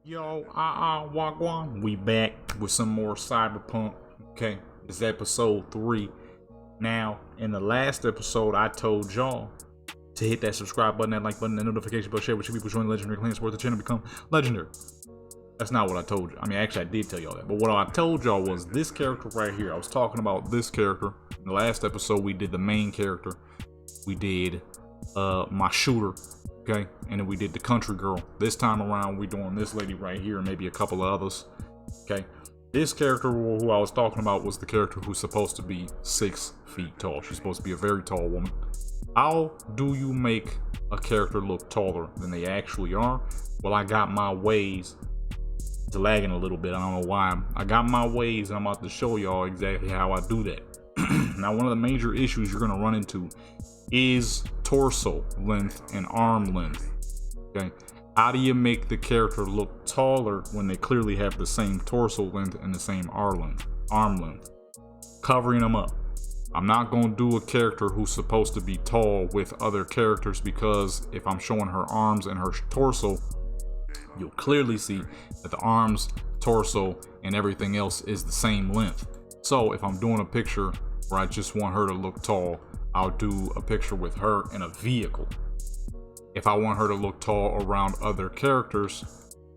Yo, Wagwan. We back with some more Cyberpunk. Okay, it's episode 3. Now, in the last episode, I told y'all to hit that subscribe button, that like button, that notification bell, share with your people, join the legendary clan, support the channel, become legendary. That's not what I told you. I mean, actually, I did tell y'all that. But what I told y'all was this character right here. I was talking about this character. In the last episode, we did the main character. We did my shooter. Okay, and then we did the country girl. This time around, we're doing this lady right here and maybe a couple of others. Okay, this character who I was talking about was the character who's supposed to be 6 feet tall. She's supposed to be a very tall woman. How do you make a character look taller than they actually are? Well, I got my ways. It's lagging a little bit. I don't know why. I got my ways, and I'm about to show y'all exactly how I do that. Now, one of the major issues you're gonna run into is torso length and arm length. Okay, how do you make the character look taller when they clearly have the same torso length and the same arm length? Covering them up. I'm not going to do a character who's supposed to be tall with other characters, because if I'm showing her arms and her torso, you'll clearly see that the arms, torso, and everything else is the same length. So if I'm doing a picture where I just want her to look tall, I'll do a picture with her in a vehicle. If I want her to look tall around other characters,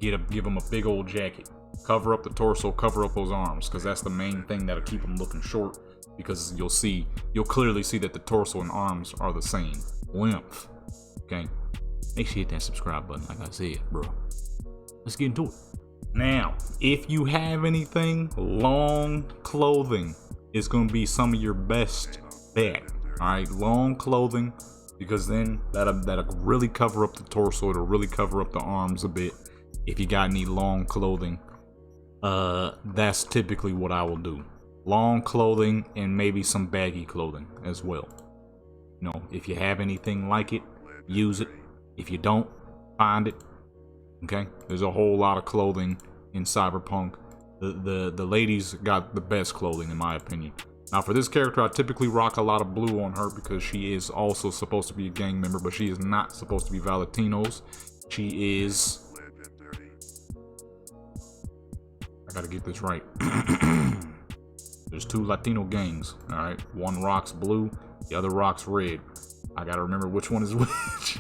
give them a big old jacket. Cover up the torso, cover up those arms, because that's the main thing that'll keep them looking short, because you'll clearly see that the torso and arms are the same length. Okay? Make sure you hit that subscribe button, like I said, bro. Let's get into it. Now, if you have anything, long clothing is going to be some of your best bet. Alright, long clothing, because then that'll really cover up the torso. It'll really cover up the arms a bit. If you got any long clothing, that's typically what I will do. Long clothing and maybe some baggy clothing as well. You know, if you have anything like it, use it. If you don't, find it. Okay, there's a whole lot of clothing in Cyberpunk. The ladies got the best clothing, in my opinion. Now, for this character, I typically rock a lot of blue on her because she is also supposed to be a gang member, but she is not supposed to be Valentinos. She is... I gotta get this right. There's 2 Latino gangs, alright? One rocks blue, the other rocks red. I gotta remember which one is which.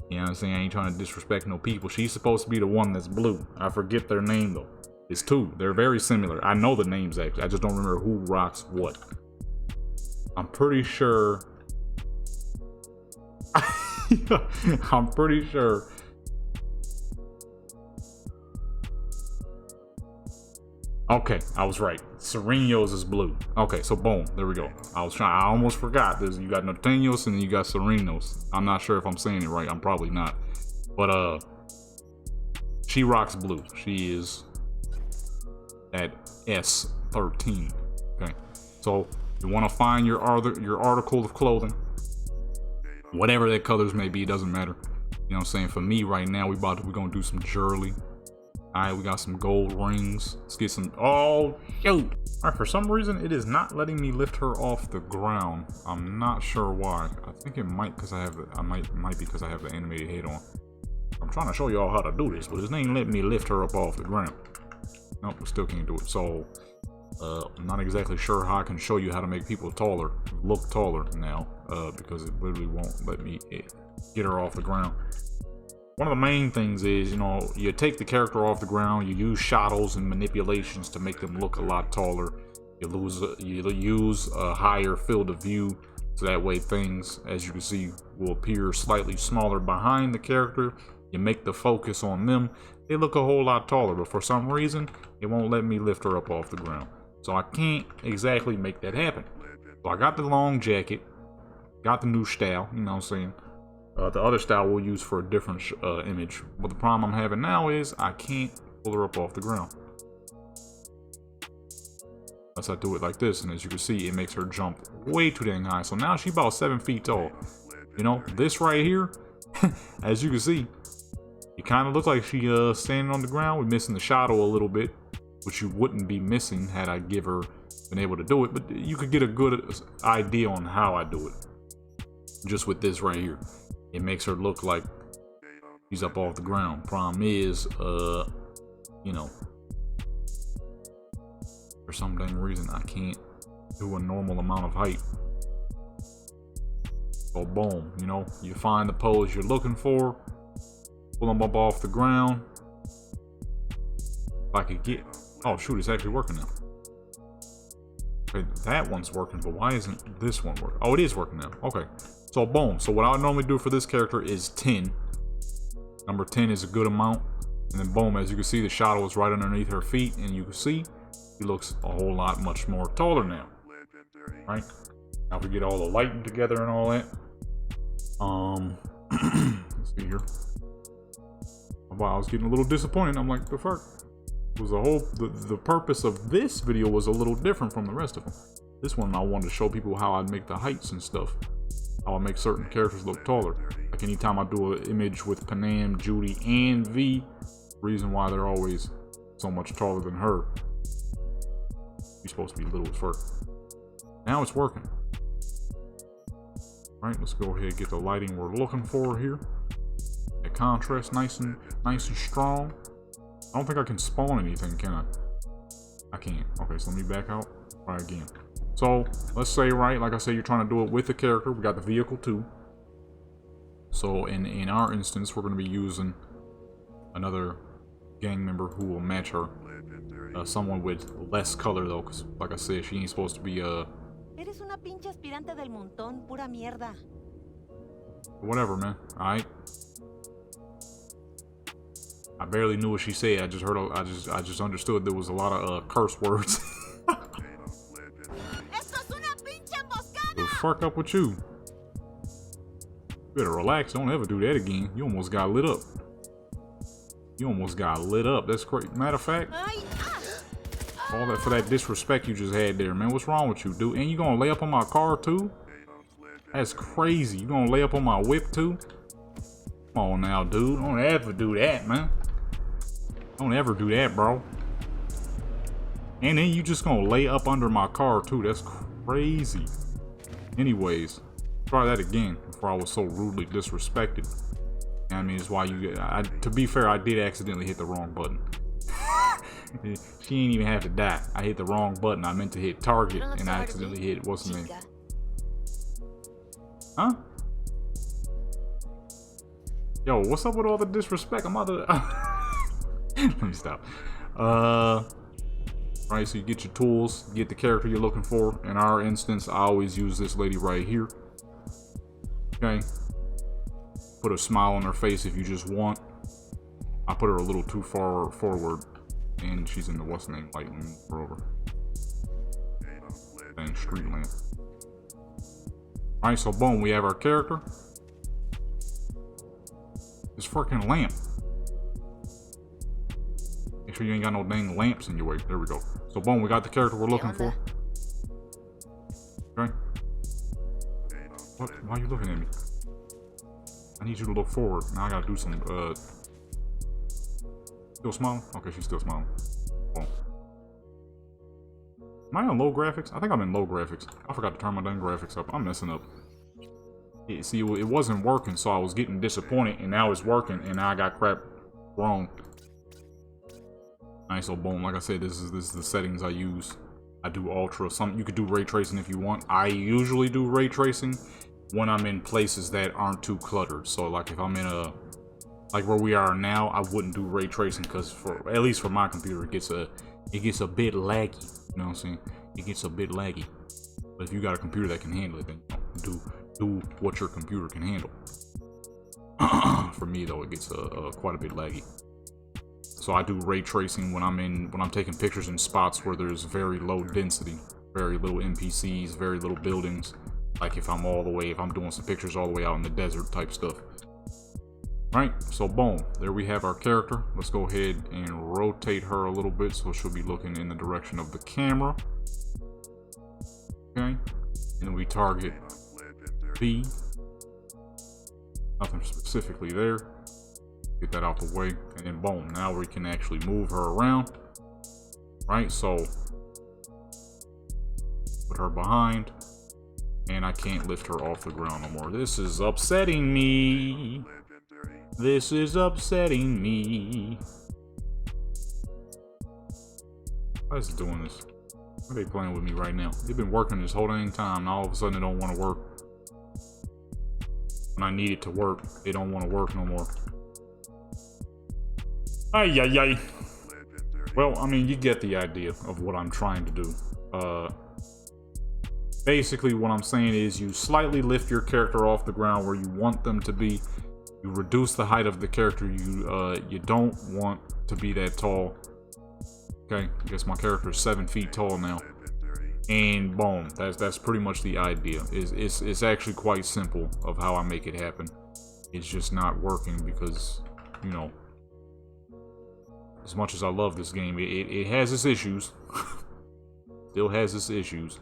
You know what I'm saying? I ain't trying to disrespect no people. She's supposed to be the one that's blue. I forget their name, though. It's 2. They're very similar. I know the names, actually. I just don't remember who rocks what. I'm pretty sure... I'm pretty sure... Okay, I was right. Serenos is blue. Okay, so boom. There we go. I almost forgot. You got Norteños and then you got Serenos. I'm not sure if I'm saying it right. I'm probably not. But, she rocks blue. She is... at S13. Okay, so you want to find your article of clothing, whatever that colors may be, it doesn't matter. You know what I'm saying? For me right now, we're gonna do some jewelry. All right, we got some gold rings. Let's get some. Oh shoot! All right, for some reason it is not letting me lift her off the ground. I'm not sure why. I think it might because I have might be because I have the animated head on. I'm trying to show y'all how to do this, but this ain't letting me lift her up off the ground. Nope, we still can't do it. So, I'm not exactly sure how I can show you how to make people look taller now, because it literally won't let me get her off the ground. One of the main things is, you know, you take the character off the ground, you use shadows and manipulations to make them look a lot taller. You use a higher field of view, so that way things, as you can see, will appear slightly smaller behind the character. You make the focus on them. They look a whole lot taller, but for some reason, it won't let me lift her up off the ground. So I can't exactly make that happen. So I got the long jacket, got the new style, you know what I'm saying? The other style we'll use for a different image. But the problem I'm having now is I can't pull her up off the ground. Unless I do it like this, and as you can see, it makes her jump way too dang high. So now she's about 7 feet tall. You know, this right here, as you can see, it kind of looks like she standing on the ground. We're missing the shadow a little bit, which you wouldn't be missing had I been able to do it. But you could get a good idea on how I do it. Just with this right here. It makes her look like she's up off the ground. Problem is, you know, for some dang reason I can't do a normal amount of height. So boom, you know, you find the pose you're looking for, pull them up off the ground. If I could get, oh shoot, it's actually working now. Okay, that one's working, but why isn't this one working? Oh, it is working now. Okay, so boom. So what I normally do for this character is 10. Number 10 is a good amount. And then boom, as you can see, the shadow is right underneath her feet, and you can see he looks a whole lot much more taller now. Right? Now if we get all the lighting together and all that. Let's see here. Wow, I was getting a little disappointed. I'm like, the fuck? It was a whole, the purpose of this video was a little different from the rest of them. This one I wanted to show people how I make the heights and stuff. How I make certain characters look taller. Like anytime I do an image with Panam, Judy, and V, reason why they're always so much taller than her. She's supposed to be little as fuck. Now it's working. Right, let's go ahead and get the lighting we're looking for here. That contrast nice and strong. I don't think I can spawn anything, can I? I can't. Okay, so let me back out. Try again. So let's say, right, like I said, you're trying to do it with the character. We got the vehicle too. So in our instance, we're going to be using another gang member who will match her. Someone with less color though, because like I said, she ain't supposed to be Eres una pinche aspirante del montón, pura mierda. Whatever, man. All right. I barely knew what she said. I just heard. I just understood there was a lot of curse words. The fuck up with you? You better relax. Don't ever do that again. You almost got lit up. You almost got lit up. That's great. Matter of fact, all that for that disrespect you just had there, man. What's wrong with you, dude? And you gonna lay up on my car too? That's crazy. You gonna lay up on my whip too? Come on now, dude. Don't ever do that, man. Don't ever do that, bro. And then you just gonna lay up under my car too. That's crazy. Anyways, try that again before I was so rudely disrespected. I mean, it's why you. To be fair, I did accidentally hit the wrong button. She ain't even have to die. I hit the wrong button. I meant to hit target, and I accidentally hit what's the name? Huh? Yo, what's up with all the disrespect? I'm out of. Let me stop. Right, so you get your tools, get the character you're looking for. In our instance, I always use this lady right here. Okay. Put a smile on her face if you just want. I put her a little too far forward, and she's in the what's the name light. Let me move her over. Dang street lamp. Alright, so boom, we have our character. This freaking lamp. Make sure you ain't got no dang lamps in your way. There we go. So boom, we got the character we're looking for. Okay. What? Why are you looking at me? I need you to look forward. Now I gotta do some, Still smiling? Okay, she's still smiling. Boom. Am I on low graphics? I think I'm in low graphics. I forgot to turn my dang graphics up. I'm messing up. See, it wasn't working, so I was getting disappointed, and now it's working, and now I got crap wrong. Alright, so boom, like I said, this is the settings I use. I do ultra. You could do ray tracing if you want. I usually do ray tracing when I'm in places that aren't too cluttered. So like if I'm in like where we are now, I wouldn't do ray tracing because at least for my computer, it gets a bit laggy. You know what I'm saying? It gets a bit laggy. But if you got a computer that can handle it, then do what your computer can handle. For me though, it gets quite a bit laggy. So I do ray tracing when I'm taking pictures in spots where there's very low density, very little NPCs, very little buildings. Like if I'm doing some pictures all the way out in the desert type stuff. Right, so boom, there we have our character. Let's go ahead and rotate her a little bit so she'll be looking in the direction of the camera. Okay, and then we target B. Nothing specifically there. Get that out the way, and then boom, now we can actually move her around. Right, so put her behind, and I can't lift her off the ground no more. This is upsetting me. This is upsetting me. Why is it doing this? Why are they playing with me right now? They've been working this whole dang time. Now all of a sudden it don't want to work. When I need it to work, they don't want to work no more. Ay, ay, ay. Well, I mean, you get the idea of what I'm trying to do. Basically, what I'm saying is you slightly lift your character off the ground where you want them to be. You reduce the height of the character. You don't want to be that tall. Okay, I guess my character is 7 feet tall now. And boom, that's pretty much the idea. It's actually quite simple of how I make it happen. It's just not working because, you know, as much as I love this game, it has its issues. Still has its issues.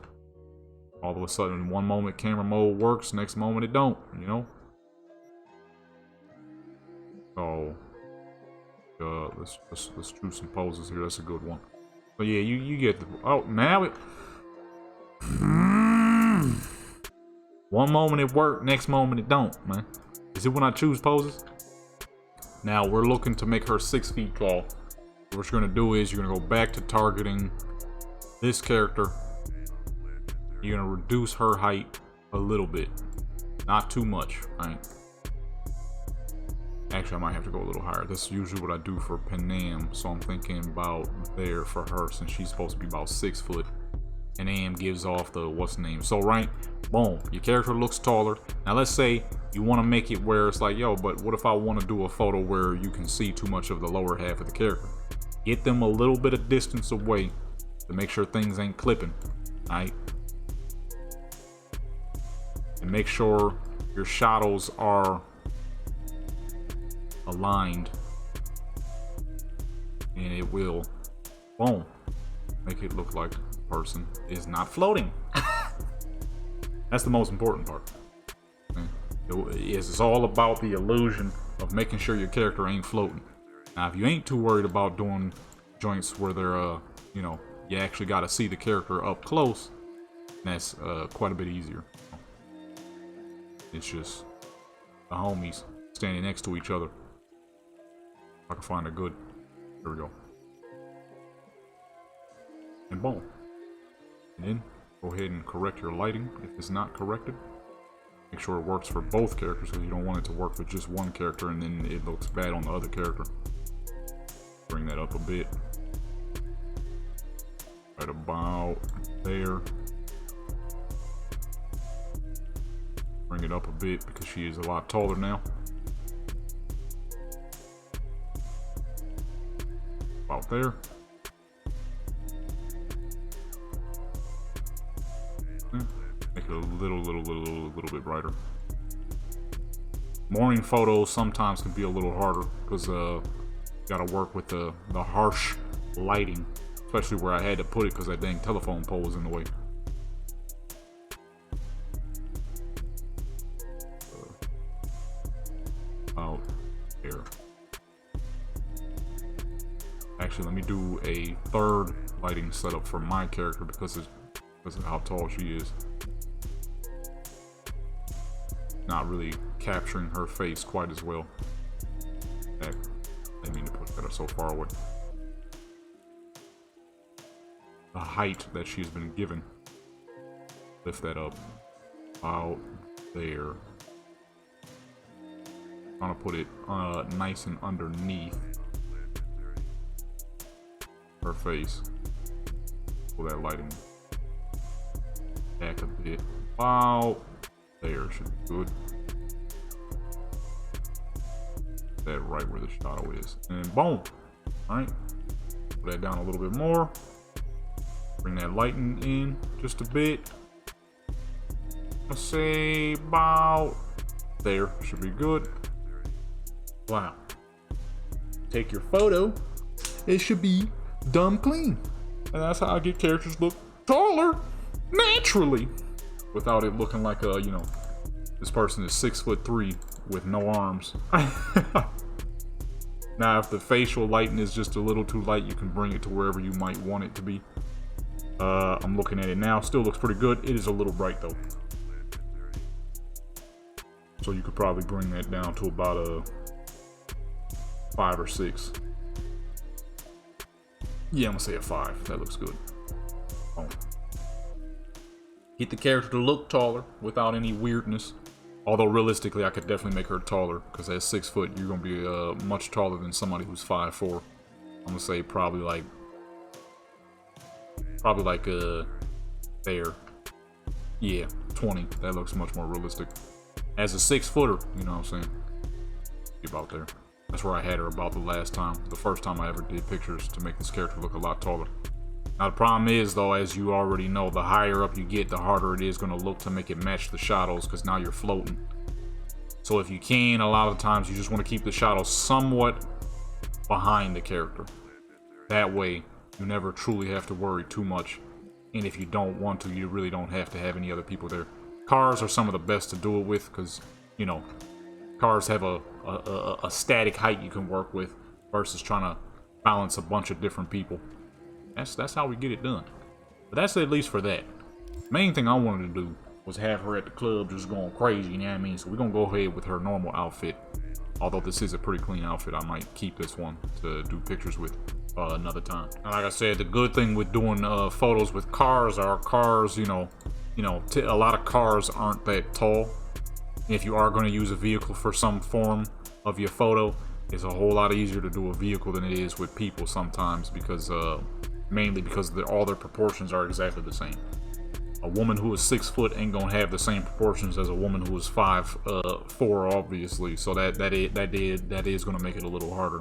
All of a sudden, one moment camera mode works, next moment it don't, you know? Oh. Let's do some poses here. That's a good one. But yeah, you get the... Oh, now it... One moment it worked, next moment it don't, man. Is it when I choose poses? Now, we're looking to make her 6 feet tall. What you're gonna do is you're gonna go back to targeting this character. You're gonna reduce her height a little bit. Not too much, right? Actually, I might have to go a little higher. That's usually what I do for Panam, so I'm thinking about there for her since she's supposed to be about 6 foot. And Am gives off the what's the name. So right, boom, your character looks taller. Now let's say you want to make it where it's like, yo, but what if I want to do a photo where you can see too much of the lower half of the character? Get them a little bit of distance away to make sure things ain't clipping, right? And make sure your shadows are aligned, and it will, boom, make it look like the person is not floating. That's the most important part. It's all about the illusion of making sure your character ain't floating. Now, if you ain't too worried about doing joints where they're, you know, you actually got to see the character up close, that's quite a bit easier. It's just the homies standing next to each other. If I can find a good, there we go. And boom. And then go ahead and correct your lighting if it's not corrected. Make sure it works for both characters because you don't want it to work for just one character and then it looks bad on the other character. Bring that up a bit. Right about there. Bring it up a bit because she is a lot taller now. About there. Make it a little bit brighter. Morning photos sometimes can be a little harder because gotta work with the harsh lighting, especially where I had to put it because that dang telephone pole was in the way. Out there. Actually, let me do a third lighting setup for my character because of how tall she is. Not really capturing her face quite as well. Heck, I didn't mean to put that so far away. The height that she's been given. Lift that up. Out there. Trying to put it nice and underneath her face. Pull that lighting back a bit. Wow. There should be good. That right where the shadow is. And boom. Alright. Put that down a little bit more. Bring that lighting in just a bit. Let's say about there. Should be good. Wow. Take your photo. It should be dumb clean. And that's how I get characters look taller naturally. Without it looking like a, you know, this person is 6'3" with no arms. Now, if the facial lighting is just a little too light, you can bring it to wherever you might want it to be. I'm looking at it now. Still looks pretty good. It is a little bright though. So you could probably bring that down to about a 5 or 6. Yeah, I'm gonna say a 5. That looks good. Oh. Get the character to look taller without any weirdness. Although realistically, I could definitely make her taller because at 6 foot, you're gonna be much taller than somebody who's 5'4". I'm gonna say probably like there. Yeah, 20. That looks much more realistic. As a 6 footer, you know what I'm saying? About there. That's where I had her about the last time. The first time I ever did pictures to make this character look a lot taller. Now the problem is though, as you already know, the higher up you get, the harder it is going to look to make it match the shadows because now you're floating. So if you can, a lot of the times you just want to keep the shadows somewhat behind the character. That way, you never truly have to worry too much. And if you don't want to, you really don't have to have any other people there. Cars are some of the best to do it with because, you know, cars have a static height you can work with versus trying to balance a bunch of different people. That's how we get it done. But that's at least for that. Main thing I wanted to do was have her at the club just going crazy, you know what I mean? So we're gonna go ahead with her normal outfit. Although this is a pretty clean outfit, I might keep this one to do pictures with another time. And like I said, the good thing with doing photos with cars are cars, a lot of cars aren't that tall. If you are going to use a vehicle for some form of your photo, it's a whole lot easier to do a vehicle than it is with people sometimes because mainly because all their proportions are exactly the same. A woman who is 6 foot ain't gonna have the same proportions as a woman who is 5'4", obviously. So that is gonna make it a little harder.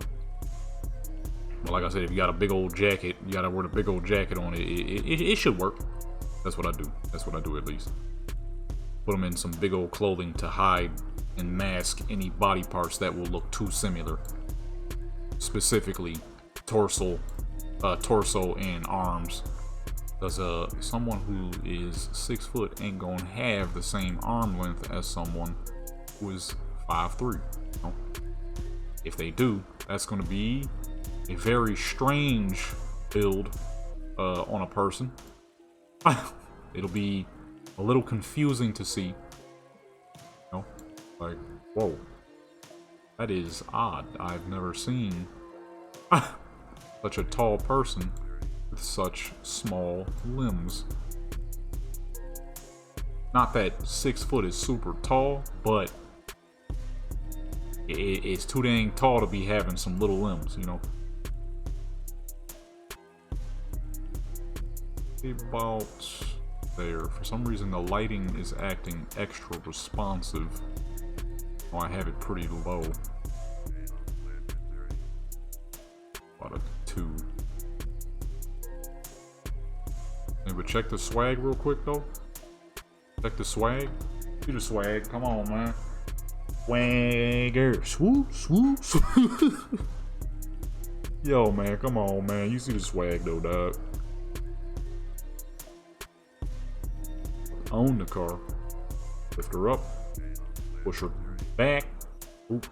But like I said, if you got a big old jacket, you gotta wear the big old jacket on it. It should work. That's what I do. That's what I do at least. Put them in some big old clothing to hide and mask any body parts that will look too similar. Specifically, torso and arms. Because someone who is 6 foot ain't gonna have the same arm length as someone who is 5'3". You know? If they do, that's gonna be a very strange build on a person. It'll be a little confusing to see. You know? Like, whoa. That is odd. I've never seen such a tall person with such small limbs. Not that 6 foot is super tall, but it's too dang tall to be having some little limbs, you know? About there. For some reason, the lighting is acting extra responsive. Oh, I have it pretty low. About a 2. But check the swag real quick though. Check the swag. See the swag. Come on, man. Swagger. Swoop, swoop, swoop. Yo, man. Come on, man. You see the swag though, dog. Own the car. Lift her up. Push her back. Oop.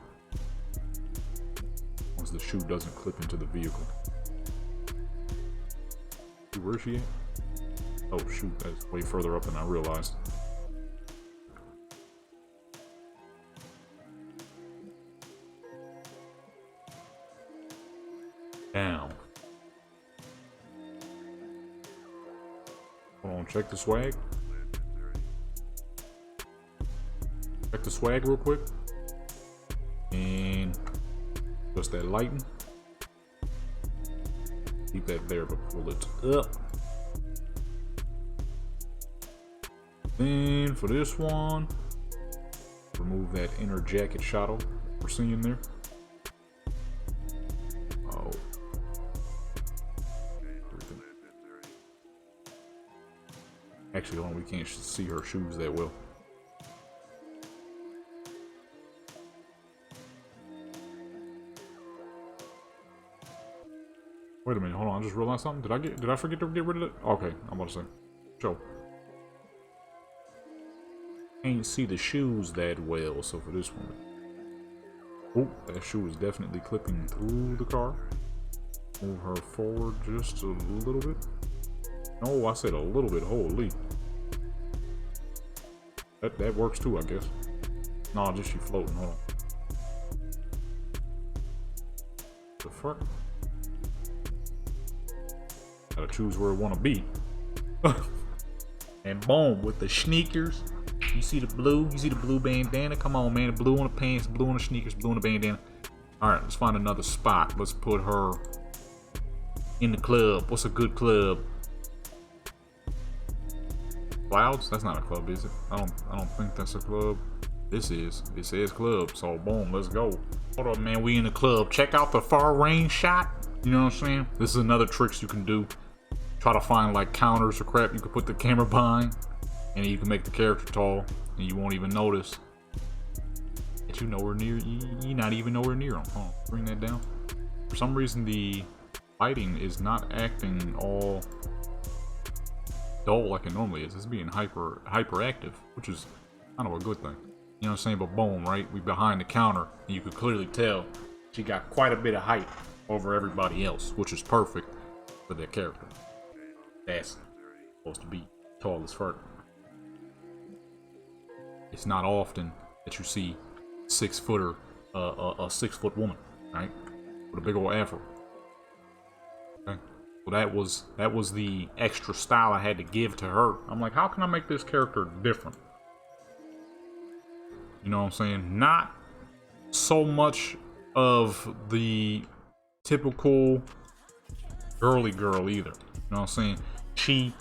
Once the shoe doesn't clip into the vehicle. Where's she at? Oh shoot, that's way further up than I realized. Down. Hold on, check the swag. Check the swag real quick. And just that lighting. Keep that there, but pull it up. Then for this one, remove that inner jacket shadow we're seeing there. Oh. Actually, hold on, we can't see her shoes that well. Wait a minute, hold on, I just realized something. Did I forget to get rid of it? Okay, I'm about to say. Show. Can't see the shoes that well, so for this one. Oh, that shoe is definitely clipping through the car. Move her forward just a little bit. No, I said a little bit, holy. That works too, I guess. Nah, just she floating, hold on. The fuck? Gotta choose where it wanna be. And boom, with the sneakers. You see the blue? You see the blue bandana? Come on, man. The blue on the pants, blue on the sneakers, blue on the bandana. Alright, let's find another spot. Let's put her in the club. What's a good club? Clouds? That's not a club, is it? I don't think that's a club. This is. It says club. So boom, let's go. Hold up, man. We in the club. Check out the far range shot. You know what I'm saying? This is another tricks you can do. Try to find like counters or crap you can put the camera behind, and you can make the character tall, and you won't even notice that you're nowhere near. You're not even nowhere near them. Oh, bring that down. For some reason, the lighting is not acting all dull like it normally is. It's being hyperactive, which is kind of a good thing. You know what I'm saying? But boom, right? We behind the counter, and you could clearly tell she got quite a bit of height over everybody else, which is perfect for their character. That's supposed to be tall as fuck. It's not often that you see a 6-foot woman, right? With a big old afro. Okay. So that was the extra style I had to give to her. I'm like, how can I make this character different? You know what I'm saying? Not so much of the typical girly girl either. You know what I'm saying? She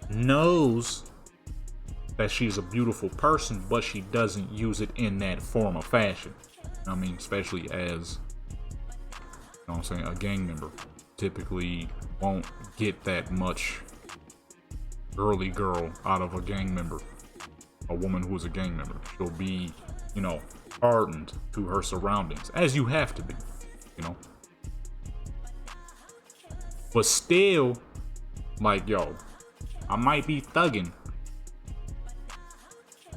knows that she's a beautiful person, but she doesn't use it in that form of fashion. I mean, especially as, you know what I'm saying, a gang member typically won't get that much girly girl out of a gang member. A woman who is a gang member. She'll be, you know, hardened to her surroundings, as you have to be, you know. But still, like, yo, I might be thugging,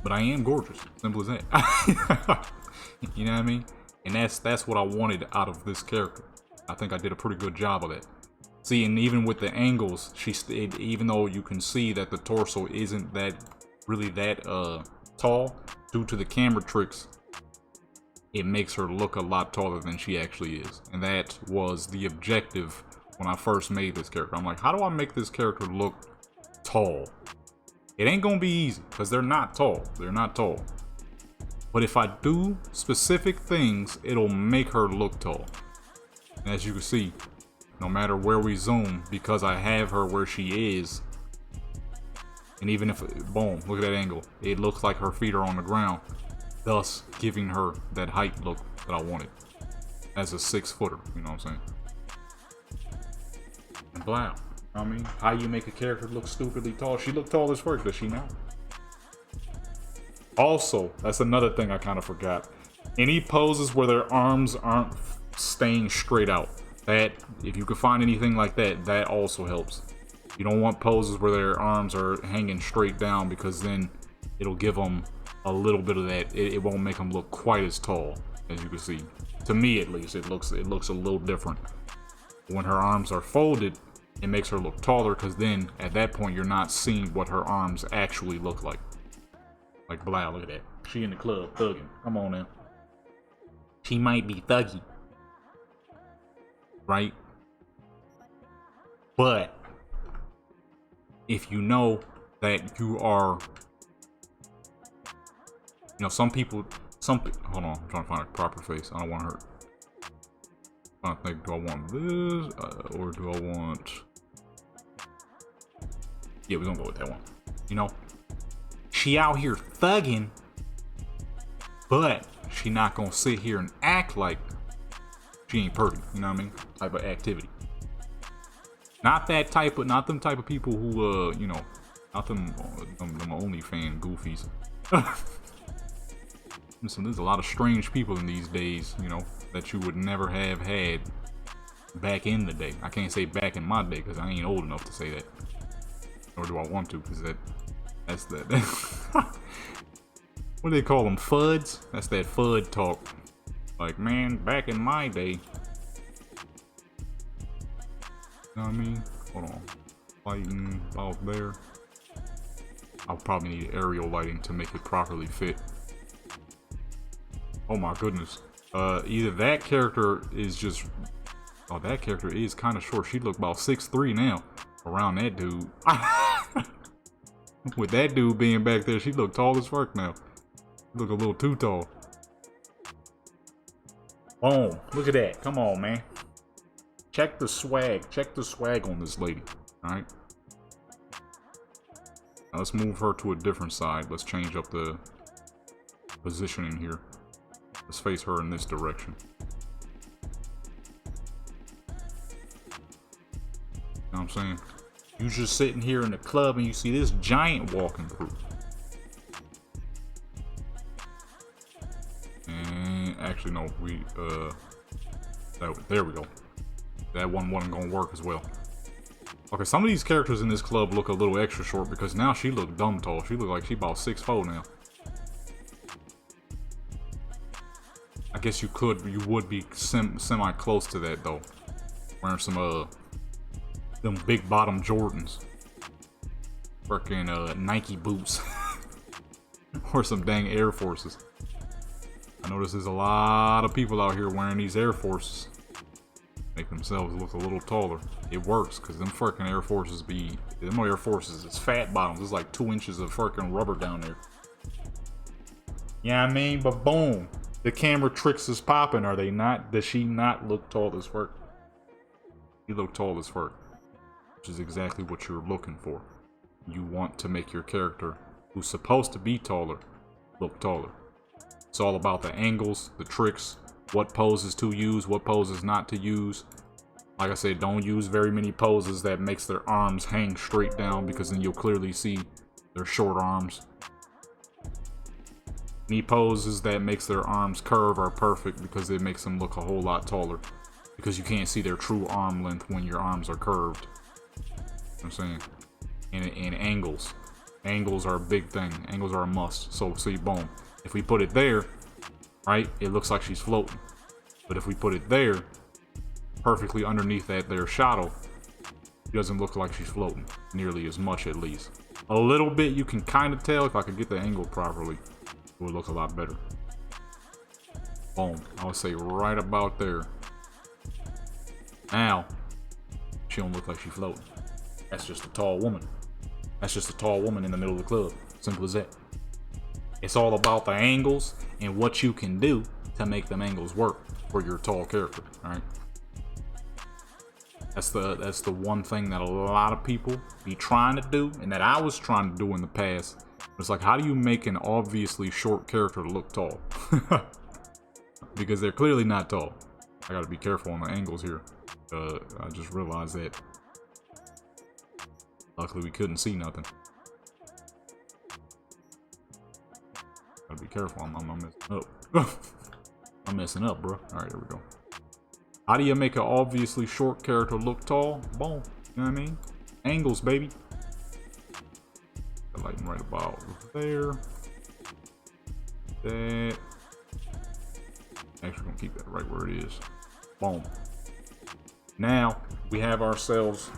but I am gorgeous. Simple as that. You know what I mean? And that's what I wanted out of this character. I think I did a pretty good job of that. See, and even with the angles, even though you can see that the torso isn't really that tall due to the camera tricks, it makes her look a lot taller than she actually is. And that was the objective when I first made this character. I'm like, how do I make this character look tall? It ain't gonna be easy, because they're not tall. They're not tall. But if I do specific things, it'll make her look tall. And as you can see, no matter where we zoom, because I have her where she is, and even if, boom, look at that angle. It looks like her feet are on the ground, thus giving her that height look that I wanted. As a 6-footer, you know what I'm saying? And blah. I mean, how you make a character look stupidly tall? She looked tall as fuck, does she not? Also, that's another thing I kind of forgot. Any poses where their arms aren't staying straight out. That, if you can find anything like that, that also helps. You don't want poses where their arms are hanging straight down, because then it'll give them a little bit of that. It won't make them look quite as tall, as you can see. To me, at least, it looks a little different. When her arms are folded, it makes her look taller, because then at that point you're not seeing what her arms actually look like. Like, blah, look at that. She in the club thugging. Come on now. She might be thuggy, right? But if you know that you are, you know, some people, hold on, I'm trying to find a proper face. I don't want her. I'm trying to think, do I want this, or do I want, yeah, we're gonna go with that one. You know, she out here thugging, but she not gonna sit here and act like she ain't pretty, you know what I mean? Type of activity. Not them type of people who, you know, not them OnlyFans goofies. Listen, there's a lot of strange people in these days, you know, that you would never have had back in the day. I can't say back in my day, because I ain't old enough to say that. Nor do I want to, because that's that. What do they call them? Fuds? That's that FUD talk. Like, man, back in my day. You know what I mean? Hold on. Lighting about there. I'll probably need aerial lighting to make it properly fit. Oh my goodness. Either that character is just... Oh, that character is kind of short. She look about 6'3" now. around that dude. With that dude being back there, she look tall as fuck now. She look a little too tall. Boom. Look at that. Come on, man. Check the swag. Check the swag on this lady. Alright. Now let's move her to a different side. Let's change up the positioning here. Let's face her in this direction. You know what I'm saying? You just sitting here in the club and you see this giant walking through. And actually no, there we go. That one wasn't gonna work as well. Okay, some of these characters in this club look a little extra short because now she look dumb tall. She look like she about 6'4" now. I guess you would be semi close to that though. Wearing some them big bottom Jordans. Freaking Nike boots. Or some dang Air Forces. I notice there's a lot of people out here wearing these Air Forces. Make themselves look a little taller. It works, because them freaking Air Forces it's fat bottoms. It's like 2 inches of freaking rubber down there. Yeah, I mean, but boom. The camera tricks is popping, are they not? Does she not look tall as fuck? You look tall as fuck. Which is exactly what you're looking for. You want to make your character, who's supposed to be taller, look taller. It's all about the angles, the tricks, what poses to use, what poses not to use. Like I said, don't use very many poses that makes their arms hang straight down, because then you'll clearly see their short arms. Any poses that makes their arms curve are perfect, because it makes them look a whole lot taller. Because you can't see their true arm length when your arms are curved. You know what I'm saying? And angles. Angles are a big thing. Angles are a must. So see, boom. If we put it there, right, it looks like she's floating. But if we put it there, perfectly underneath that there shadow, it doesn't look like she's floating. Nearly as much, at least. A little bit, you can kind of tell. If I could get the angle properly, it would look a lot better. Boom. I would say right about there. Now, she don't look like she's floating. That's just a tall woman. That's just a tall woman in the middle of the club. Simple as that. It's all about the angles and what you can do to make them angles work for your tall character, alright? That's the one thing that a lot of people be trying to do, and that I was trying to do in the past. It's like, how do you make an obviously short character look tall? Because they're clearly not tall. I gotta be careful on the angles here. I just realized that. Luckily we couldn't see nothing. Gotta be careful, I'm messing up. I'm messing up, bro. Alright, there we go. How do you make an obviously short character look tall? Boom. You know what I mean? Angles, baby. The lighting right about there. That. Actually gonna keep that right where it is. Boom. Now we have ourselves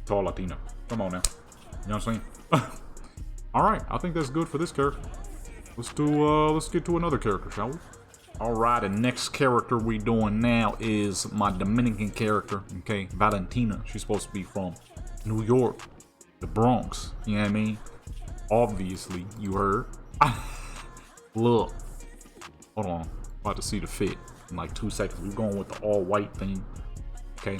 tall Latina. Come on now. You know what I'm saying? Alright, I think that's good for this character. Let's get to another character, shall we? Alright, the next character we doing now is my Dominican character, okay? Valentina. She's supposed to be from New York, the Bronx. You know what I mean? Obviously, you heard. Look. Hold on. About to see the fit in like 2 seconds. We're going with the all white thing. Okay.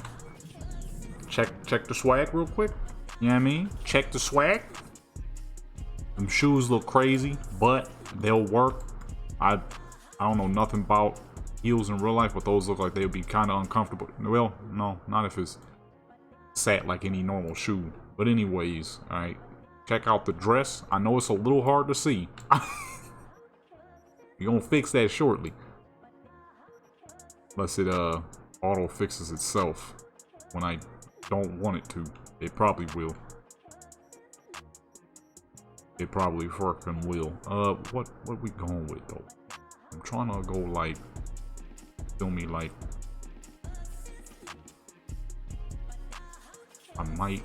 Check the swag real quick. You know what I mean? Check the swag. Them shoes look crazy, but they'll work. I don't know nothing about heels in real life, but those look like they would be kind of uncomfortable. Well, no, not if it's sat like any normal shoe. But anyways, alright. Check out the dress. I know it's a little hard to see. We're gonna fix that shortly. Unless it auto fixes itself when I don't want it to. It probably will. It probably fucking will. What we going with though? I'm trying to go like, feel me, like I might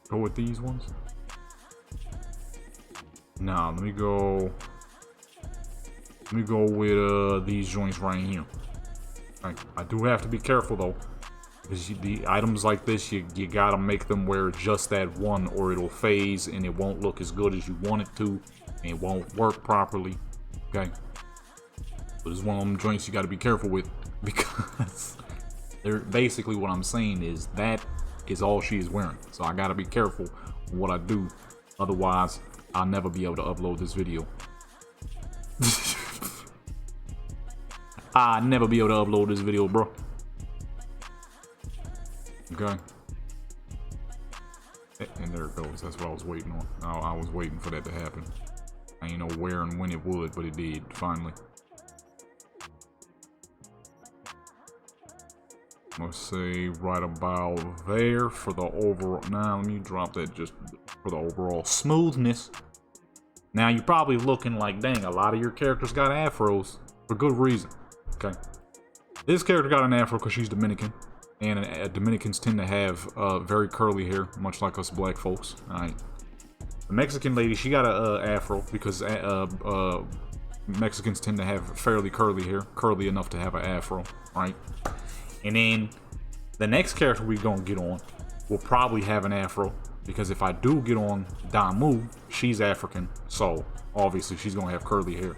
go with these ones. Nah, let me go with these joints right here. Right. I do have to be careful though, Because the items like this, you gotta make them wear just that one, or it'll phase and it won't look as good as you want it to, and it won't work properly. Okay, but it's one of them joints you gotta be careful with, because they're basically, what I'm saying is that is all she is wearing. So I gotta be careful what I do, otherwise I'll never be able to upload this video. I'll never be able to upload this video, bro. Okay. And there it goes. That's what I was waiting on. I was waiting for that to happen. I ain't know where and when it would, but it did, finally. Let's say right about there for the overall. Now, let me drop that just for the overall smoothness. Now, you're probably looking like, dang, a lot of your characters got afros for good reason. Okay. This character got an afro because she's Dominican. And Dominicans tend to have very curly hair, much like us black folks. Alright. The Mexican lady, she got a afro because Mexicans tend to have fairly curly hair. Curly enough to have an afro, right? And then the next character we gonna get on will probably have an afro. Because if I do get on Damu, she's African. So, obviously, she's gonna have curly hair.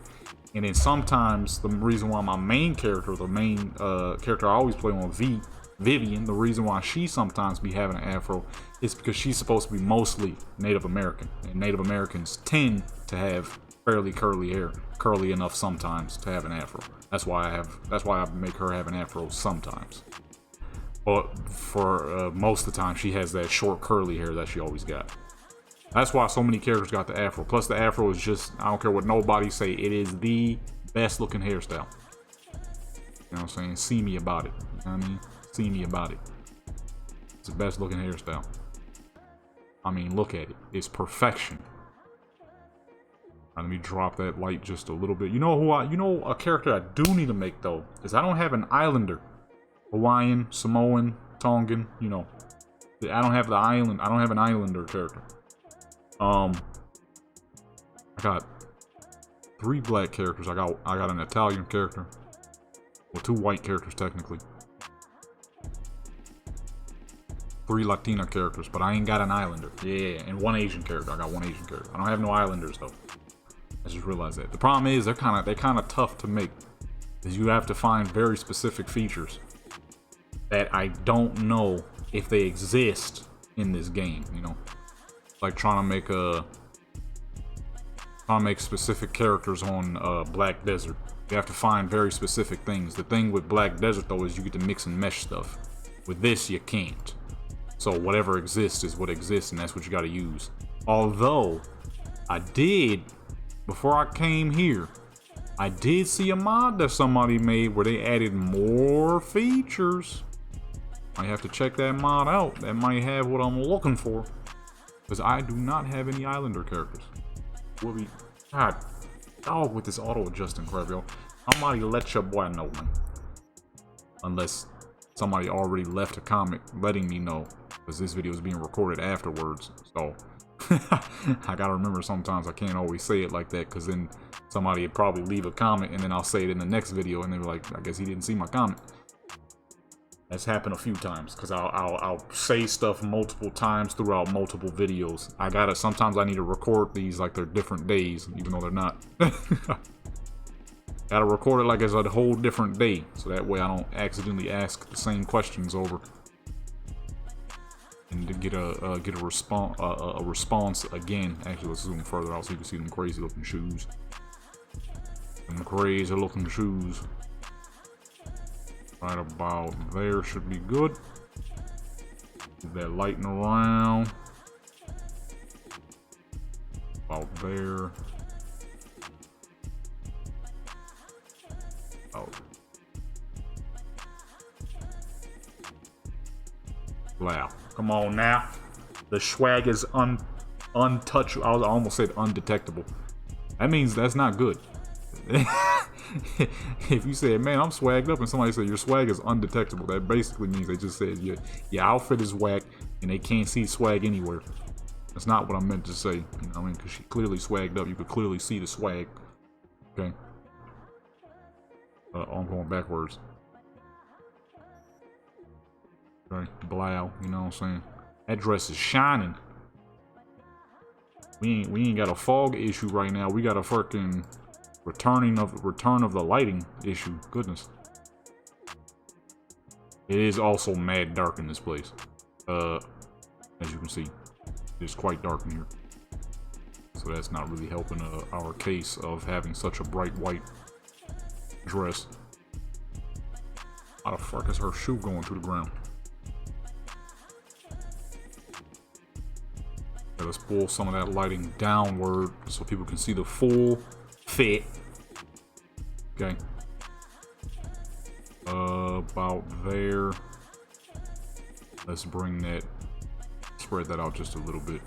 And then sometimes, the reason why my main character, the main character I always play on, Vivian, the reason why she sometimes be having an afro is because she's supposed to be mostly Native American, and Native Americans tend to have fairly curly hair, curly enough sometimes to have an afro. That's why I make her have an afro sometimes. But for most of the time, she has that short curly hair that she always got. That's why so many characters got the afro. Plus, the afro is just, I don't care what nobody say, it is the best looking hairstyle. You know what I'm saying? See me about it. You know what I mean? See me about it. It's the best looking hairstyle. I mean, look at it. It's perfection. Right, let me drop that light just a little bit. You know a character I do need to make though, is I don't have an islander. Hawaiian, Samoan, Tongan, you know. I don't have the island. I don't have an islander character. I got 3 black characters. I got an Italian character. Well, 2 white characters technically. 3 Latina characters, but I ain't got an islander. Yeah, and 1 Asian character. I got 1 Asian character. I don't have no islanders though. I just realized that. The problem is they're kind of tough to make, because you have to find very specific features that I don't know if they exist in this game. You know, like trying to make specific characters on Black Desert. You have to find very specific things. The thing with Black Desert though is you get to mix and mesh stuff. With this, you can't. So whatever exists is what exists, and that's what you got to use. Although, I did, before I came here, I did see a mod that somebody made where they added more features. I have to check that mod out. That might have what I'm looking for. Because I do not have any Islander characters. Will be, God, dog with this auto-adjusting crap, yo. Somebody let your boy know, man. Unless somebody already left a comment letting me know, because this video is being recorded afterwards. So I gotta remember sometimes I can't always say it like that, because then somebody would probably leave a comment and then I'll say it in the next video and they're like, I guess he didn't see my comment. That's happened a few times, because I'll say stuff multiple times throughout multiple videos. Sometimes I need to record these like they're different days, even though they're not. Gotta record it like it's a whole different day, so that way I don't accidentally ask the same questions over, and to get a response again. Actually, let's zoom further out so you can see them crazy looking shoes. Them crazy looking shoes. Right about there should be good. Get that lighting around. About there. Oh. Wow. Come on now. The swag is untouchable. I almost said undetectable. That means that's not good. If you say, man, I'm swagged up, and somebody said your swag is undetectable, that basically means they just said your outfit is whack and they can't see swag anywhere. That's not what I meant to say. You know what I mean? Because she clearly swagged up. You could clearly see the swag. Okay. I'm going backwards. Okay, blow, you know what I'm saying? That dress is shining. We ain't got a fog issue right now. We got a fucking return of the lighting issue. Goodness. It is also mad dark in this place. As you can see, it's quite dark in here. So that's not really helping our case of having such a bright white dress. How the fuck is her shoe going to the ground? Let's pull some of that lighting downward so people can see the full fit. Okay. About there. Let's bring that, spread that out just a little bit.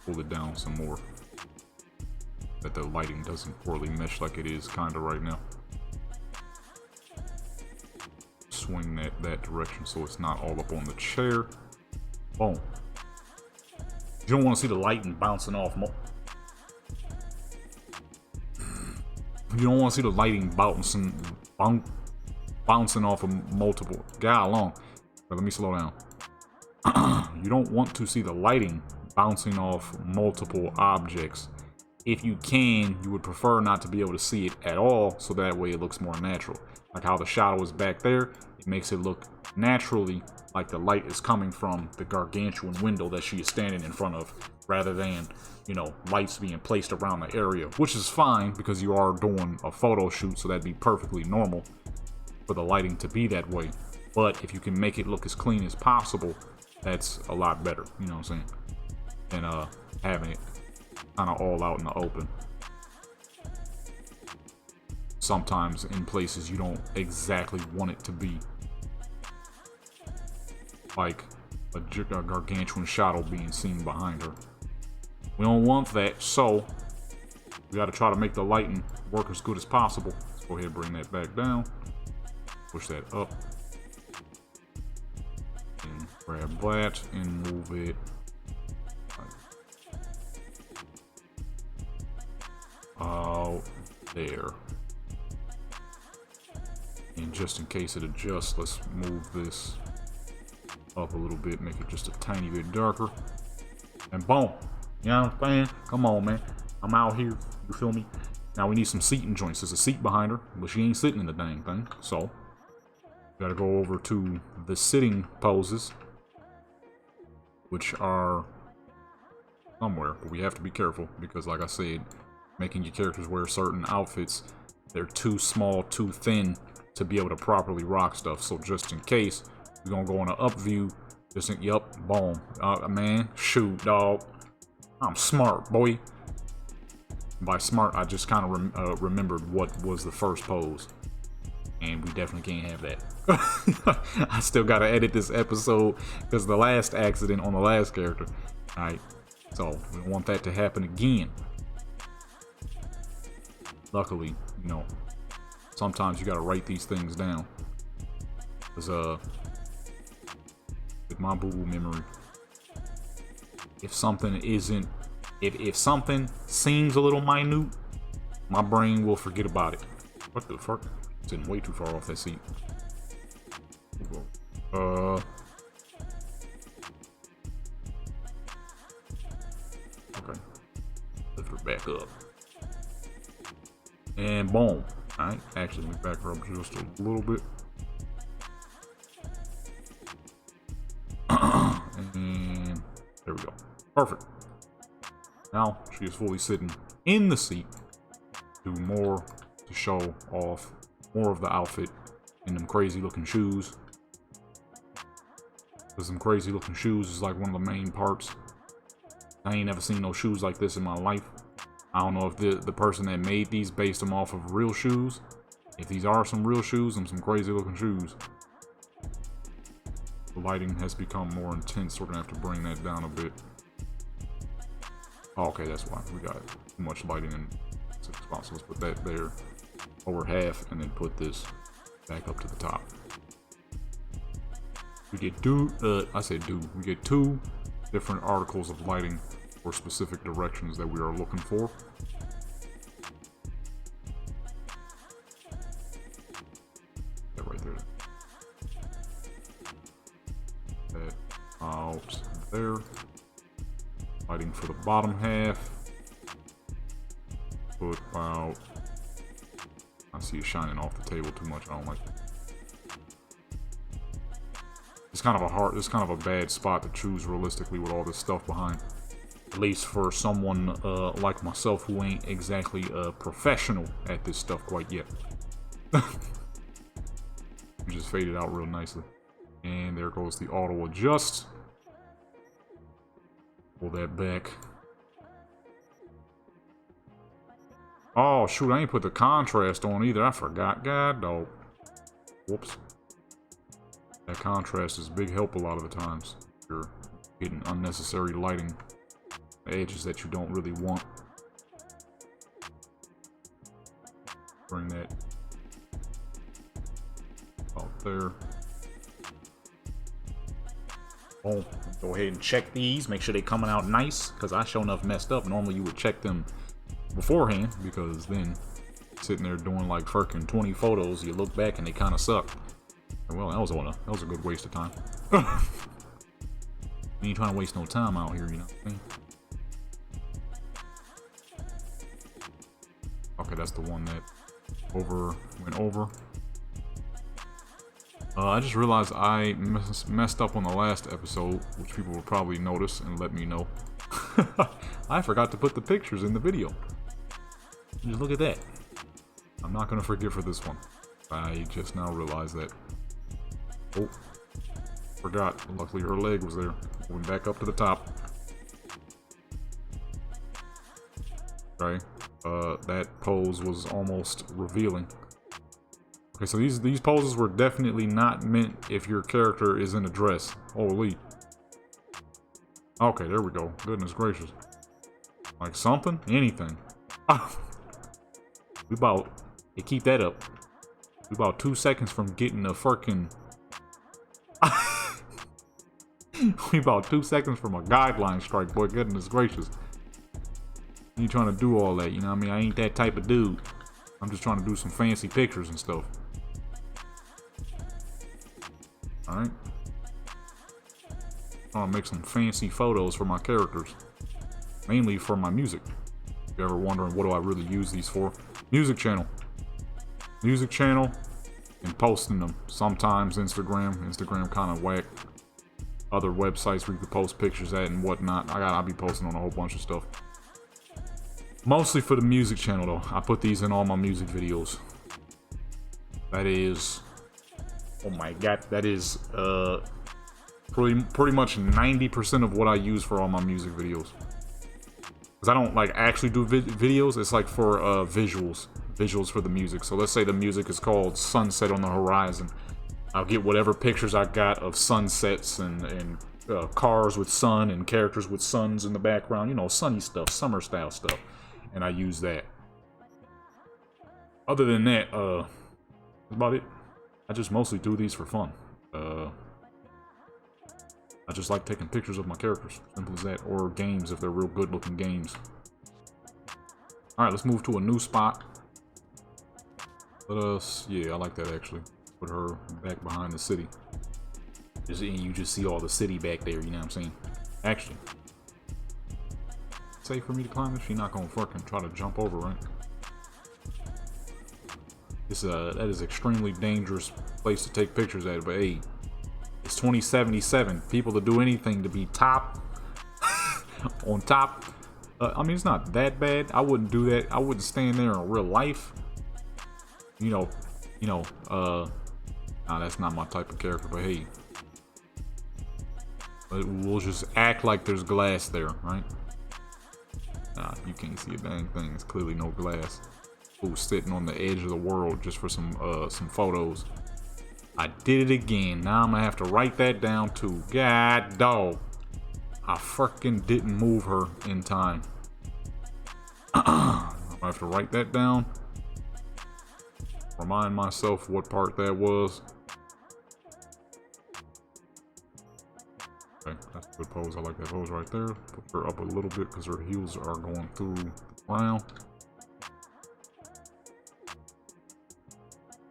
Pull it down some more. That the lighting doesn't poorly mesh like it is kind of right now. Swing that direction so it's not all up on the chair. Boom. You don't want to see the lighting bouncing off. You don't want to see the lighting bouncing off of multiple. God along. But let me slow down. You don't want to see the lighting bouncing off multiple objects. If you can, you would prefer not to be able to see it at all, so that way it looks more natural. Like how the shadow is back there, it makes it look naturally like the light is coming from the gargantuan window that she is standing in front of, rather than, you know, lights being placed around the area, which is fine because you are doing a photo shoot, so that'd be perfectly normal for the lighting to be that way. But if you can make it look as clean as possible, that's a lot better, you know what I'm saying, than having it kind of all out in the open. Sometimes in places you don't exactly want it to be, like a gargantuan shadow being seen behind her. We don't want that, so we got to try to make the lighting work as good as possible. Let's go ahead and bring that back down, push that up, and grab that and move it out there. And just in case it adjusts, let's move this up a little bit, make it just a tiny bit darker, and boom. You know what I'm saying? Come on, man. I'm out here. You feel me? Now we need some seating joints. There's a seat behind her, but she ain't sitting in the dang thing. So, gotta go over to the sitting poses, which are somewhere, but we have to be careful because, like I said, making your characters wear certain outfits, they're too small, too thin to be able to properly rock stuff. So just in case, we're gonna go on an up view. Just in, yup, boom. Man, shoot, dog. I'm smart, boy. By smart, I just kind of remembered what was the first pose. And we definitely can't have that. I still gotta edit this episode because the last accident on the last character. Alright, so we don't want that to happen again. Luckily, you know, sometimes you gotta write these things down. Because, with my boo-boo memory, if something isn't, if something seems a little minute, my brain will forget about it. What the fuck? Sitting way too far off that seat. Okay. Lift her back up. And boom. Alright, actually let me back her up just a little bit. And there we go. Perfect. Now she is fully sitting in the seat. Do more to show off more of the outfit in them crazy looking shoes. Because them crazy looking shoes is like one of the main parts. I ain't never seen no shoes like this in my life. I don't know if the person that made these based them off of real shoes. If these are some real shoes, and some crazy looking shoes. The lighting has become more intense, so we're gonna have to bring that down a bit. Oh, okay, that's why we got too much lighting in the spot. So let's put that there over half, and then put this back up to the top. We get we get two different articles of lighting for specific directions that we are looking for. That right there. Out there. Lighting for the bottom half. Put about... I see it shining off the table too much. I don't like it. It's kind of a bad spot to choose realistically with all this stuff behind. At least for someone like myself who ain't exactly a professional at this stuff quite yet. Just faded out real nicely. And there goes the auto adjust. Pull that back. Oh shoot, I ain't put the contrast on either. I forgot. God dog. Whoops. That contrast is a big help a lot of the times. You're getting unnecessary lighting. Edges that you don't really want. Bring that out there. Boom. Go ahead and check these. Make sure they're coming out nice. Because I sure enough messed up. Normally you would check them beforehand. Because then sitting there doing like freaking 20 photos, you look back and they kind of suck. Well, that was a good waste of time. You ain't trying to waste no time out here, you know what I mean? Okay, that's the one that went over. I just realized I messed up on the last episode, which people will probably notice and let me know. I forgot to put the pictures in the video. Just look at that. I'm not gonna forget for this one. I just now realized that. Oh, forgot. Luckily her leg was there. Went back up to the top. Okay. That pose was almost revealing. Okay, so these poses were definitely not meant if your character is in a dress. Holy. Okay, there we go. Goodness gracious. Like something? Anything. We about... Hey, keep that up. We about 2 seconds from getting a freaking... We about 2 seconds from a guideline strike, boy. Goodness gracious. You ain't trying to do all that, you know what I mean? I ain't that type of dude. I'm just trying to do some fancy pictures and stuff. Alright. Trying to make some fancy photos for my characters. Mainly for my music. If you're ever wondering what do I really use these for? Music channel. Music channel and posting them. Sometimes Instagram. Instagram kind of whack. Other websites where you can post pictures at and whatnot. I'll be posting on a whole bunch of stuff. Mostly for the music channel though. I put these in all my music videos. That is... Oh my god, that is pretty much 90% of what I use for all my music videos. Because I don't like actually do videos, it's like for visuals. Visuals for the music. So let's say the music is called Sunset on the Horizon. I'll get whatever pictures I got of sunsets and cars with sun and characters with suns in the background. You know, sunny stuff, summer style stuff. And I use that. Other than that, that's about it. I just mostly do these for fun. I just like taking pictures of my characters. Simple as that. Or games if they're real good looking games. Alright, let's move to a new spot. Let us... Yeah, I like that actually. Put her back behind the city. And you just see all the city back there, you know what I'm saying? Actually. Safe for me to climb this? She's not gonna fucking try to jump over, right? That is extremely dangerous place to take pictures at, but hey, it's 2077. People to do anything to be top on top. I mean, it's not that bad. I wouldn't do that. I wouldn't stand there in real life. Nah, that's not my type of character, but hey. We'll just act like there's glass there, right? Nah, you can't see a dang thing. It's clearly no glass. Who's sitting on the edge of the world just for some photos. I did it again. Now I'm gonna have to write that down too. God dog. I freaking didn't move her in time. I'm gonna have to write that down. Remind myself what part that was. Okay, that's a good pose. I like that pose right there. Put her up a little bit because her heels are going through the ground.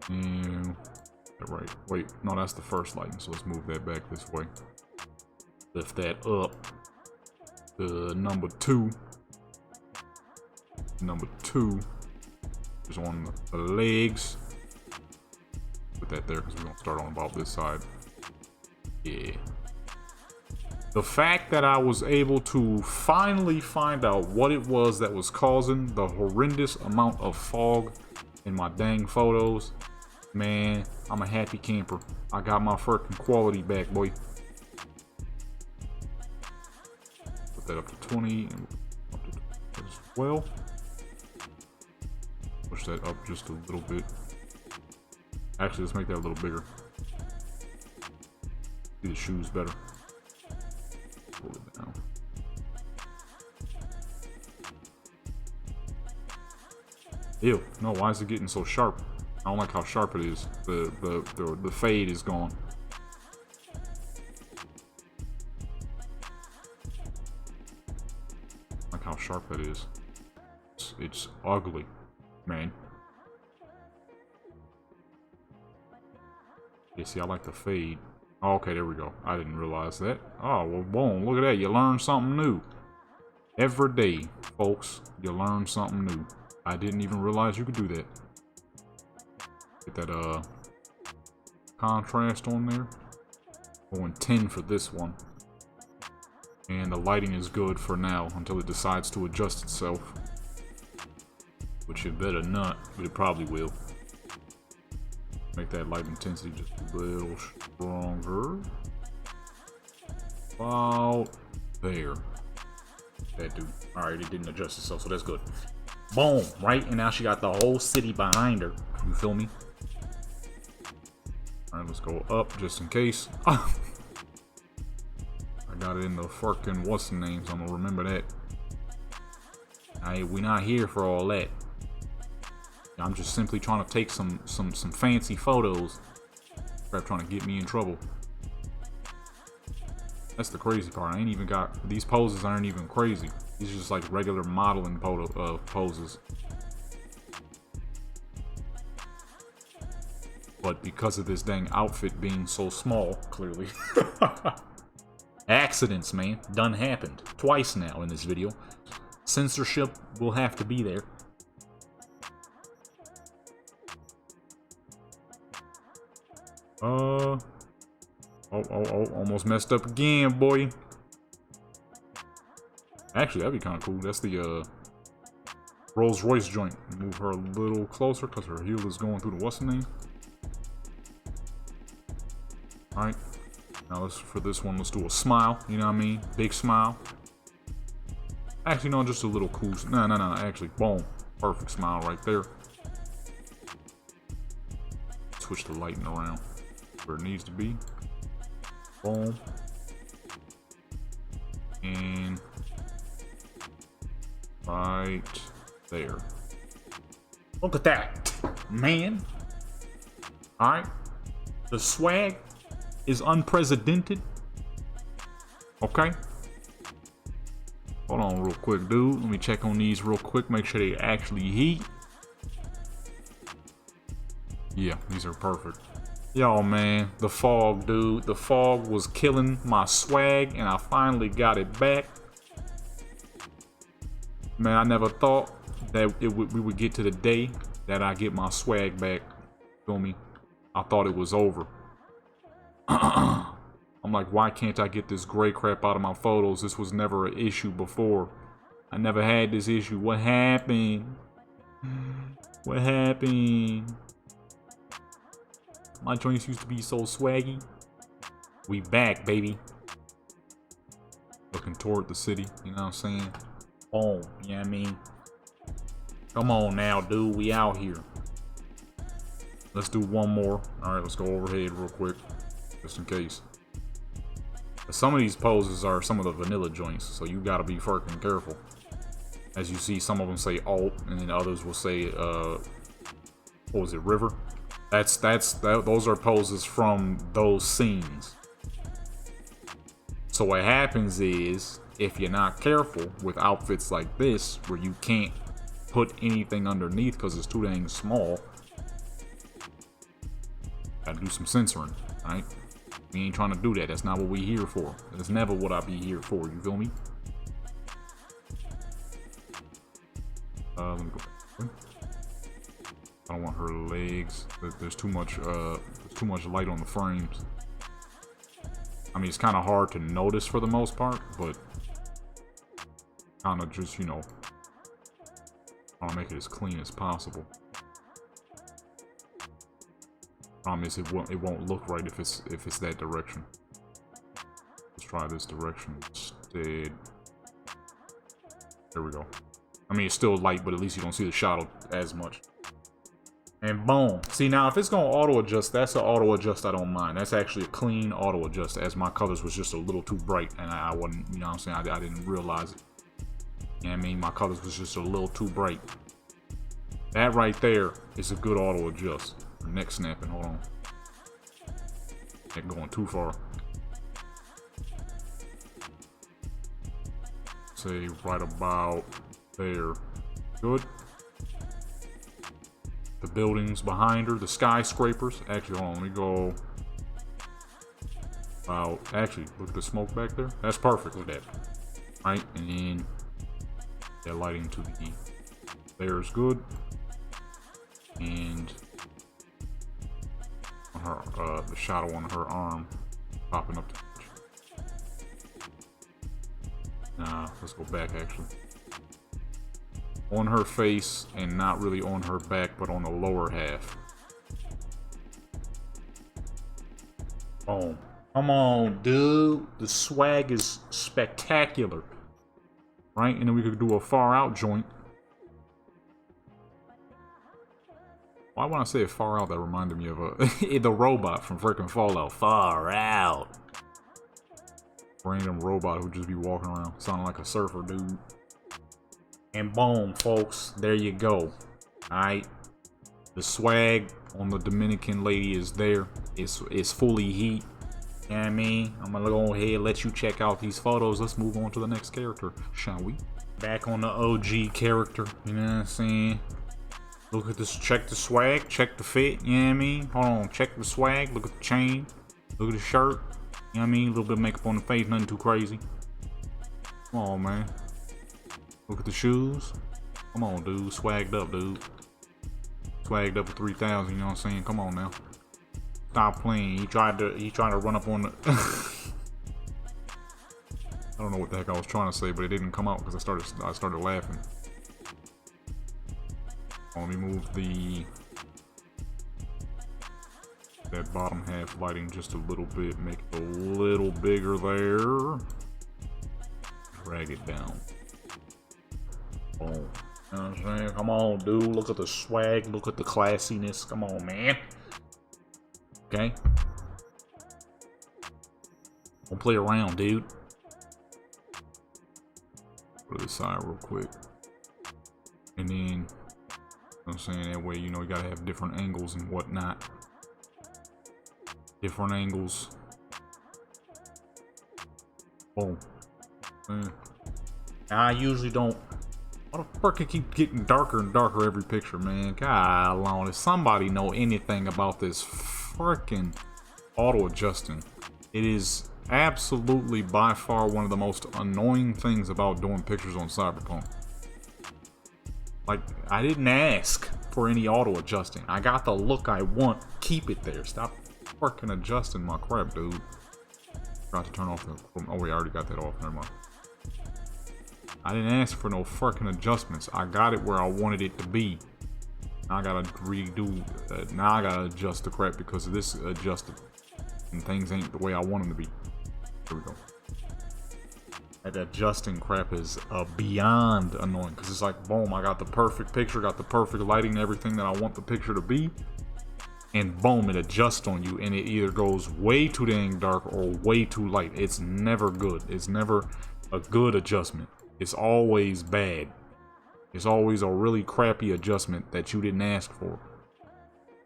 And right. Wait, no, that's the first lighting, so let's move that back this way. Lift that up to number 2. Number 2 is on the legs. Put that there because we're gonna start on about this side. Yeah. The fact that I was able to finally find out what it was that was causing the horrendous amount of fog in my dang photos, man, I'm a happy camper. I got my freaking quality back, boy. Put that up to 20 and up to 20 as well. Push that up just a little bit. Actually, let's make that a little bigger. See the shoes better. Pull it down. Ew, no, why is it getting so sharp? I don't like how sharp it is. The fade is gone. Like how sharp that is. It's ugly, man. Yeah, see, I like the fade. Oh, okay, there we go. I didn't realize that. Oh, well, boom, look at that. You learn something new. Every day, folks, you learn something new. I didn't even realize you could do that. Get that, contrast on there. Going 10 for this one. And the lighting is good for now until it decides to adjust itself. Which it better not, but it probably will. Make that light intensity just a little stronger. About there. That dude. Alright, it didn't adjust itself, so that's good. Boom, right? And now she got the whole city behind her. You feel me? Alright, let's go up just in case. I got it in the fucking what's the names. I'm gonna remember that. We not here for all that. I'm just simply trying to take some fancy photos. Crap, trying to get me in trouble. That's the crazy part. I ain't even got these poses. Aren't even crazy. These are just like regular modeling poses. But because of this dang outfit being so small, clearly. Accidents, man. Done happened. Twice now in this video. Censorship will have to be there. Oh, almost messed up again, boy. Actually, that'd be kind of cool. That's the Rolls Royce joint. Move her a little closer because her heel is going through the what's the name. Alright. Now for this one, let's do a smile. You know what I mean? Big smile. Actually, no, just a little cool. No. Actually, boom. Perfect smile right there. Switch the lighting around where it needs to be. Boom. And right there. Look at that, man. Alright. The swag is unprecedented. Okay. Hold on real quick, dude. Let me check on these real quick. Make sure they actually heat. Yeah, these are perfect. Yo, man, the fog, dude. The fog was killing my swag, and I finally got it back. Man, I never thought that we would get to the day that I get my swag back. Feel me? I thought it was over. I'm like, why can't I get this gray crap out of my photos? This was never an issue before. I never had this issue. What happened? What happened? My joints used to be so swaggy. We back, baby. Looking toward the city, you know what I'm saying? Boom, you know what I mean? Come on now, dude, we out here. Let's do one more. Alright, let's go overhead real quick, just in case. Some of these poses are some of the vanilla joints, so you gotta be fucking careful. As you see, some of them say alt, and then others will say, what was it, river? Those are poses from those scenes. So what happens is, if you're not careful with outfits like this, where you can't put anything underneath because it's too dang small, gotta do some censoring, right? We ain't trying to do that. That's not what we here for. That's never what I be here for. You feel me? Let me go back. I don't want her legs. There's too much light on the frames. I mean, it's kind of hard to notice for the most part, but kind of just, you know, I want to make it as clean as possible. Promise it won't look right if it's that direction. Let's try this direction instead. There we go. I mean, it's still light, but at least you don't see the shadow as much. And boom. See, now if it's gonna auto adjust, that's an auto adjust I don't mind. That's actually a clean auto adjust, as my colors was just a little too bright, and I wasn't, you know what I'm saying, I didn't realize it. You know what I mean? My colors was just a little too bright. That right there is a good auto adjust. Neck snapping, hold on. Neck going too far. Say right about there. Good. The buildings behind her, the skyscrapers. Actually, hold on, let me go. Wow, actually, look at the smoke back there. That's perfect. Look at that. Right, and then that lighting to the there is good. And on her, the shadow on her arm popping up. Nah, let's go back actually. On her face and not really on her back, but on the lower half. Oh, come on, dude. The swag is spectacular. Right? And then we could do a far out joint. Why when I say far out, that reminded me of the robot from freaking Fallout. Far out. Random robot who just be walking around, sounding like a surfer dude. And boom, folks, there you go. Alright. The swag on the Dominican lady is there. It's fully heat. You know what I mean? I'm gonna go ahead and let you check out these photos. Let's move on to the next character, shall we? Back on the OG character, you know what I'm saying? Look at this, check the swag, check the fit, you know what I mean? Hold on, check the swag, look at the chain, look at the shirt, you know what I mean? A little bit of makeup on the face, nothing too crazy. Come on, man. Look at the shoes. Come on, dude. Swagged up, dude. Swagged up for 3,000, you know what I'm saying? Come on now. Stop playing. He tried to run up on the I don't know what the heck I was trying to say, but it didn't come out because I started laughing. Let me move that bottom half lighting just a little bit, make it a little bigger there. Drag it down. Boom. You know what I'm saying? Come on, dude. Look at the swag. Look at the classiness. Come on, man. Okay. Don't play around, dude. Go to the side real quick. And then, you know what I'm saying? That way, you know, you gotta have different angles and whatnot. Different angles. Boom. I usually don't. Why the fuck it keep getting darker and darker every picture, man? God alone, if somebody know anything about this freaking auto adjusting, it is absolutely by far one of the most annoying things about doing pictures on Cyberpunk. Like, I didn't ask for any auto adjusting. I got the look I want. Keep it there. Stop fucking adjusting my crap, dude. Forgot to turn off the. Oh wait, I already got that off. Never mind. I didn't ask for no fucking adjustments. I got it where I wanted it to be. Now I gotta redo. Now I gotta adjust the crap because this adjusted, and things ain't the way I want them to be. Here we go. That adjusting crap is beyond annoying because it's like, boom, I got the perfect picture, got the perfect lighting, everything that I want the picture to be, and boom, it adjusts on you, and it either goes way too dang dark or way too light. It's never good. It's never a good adjustment. It's always bad. It's always a really crappy adjustment that you didn't ask for.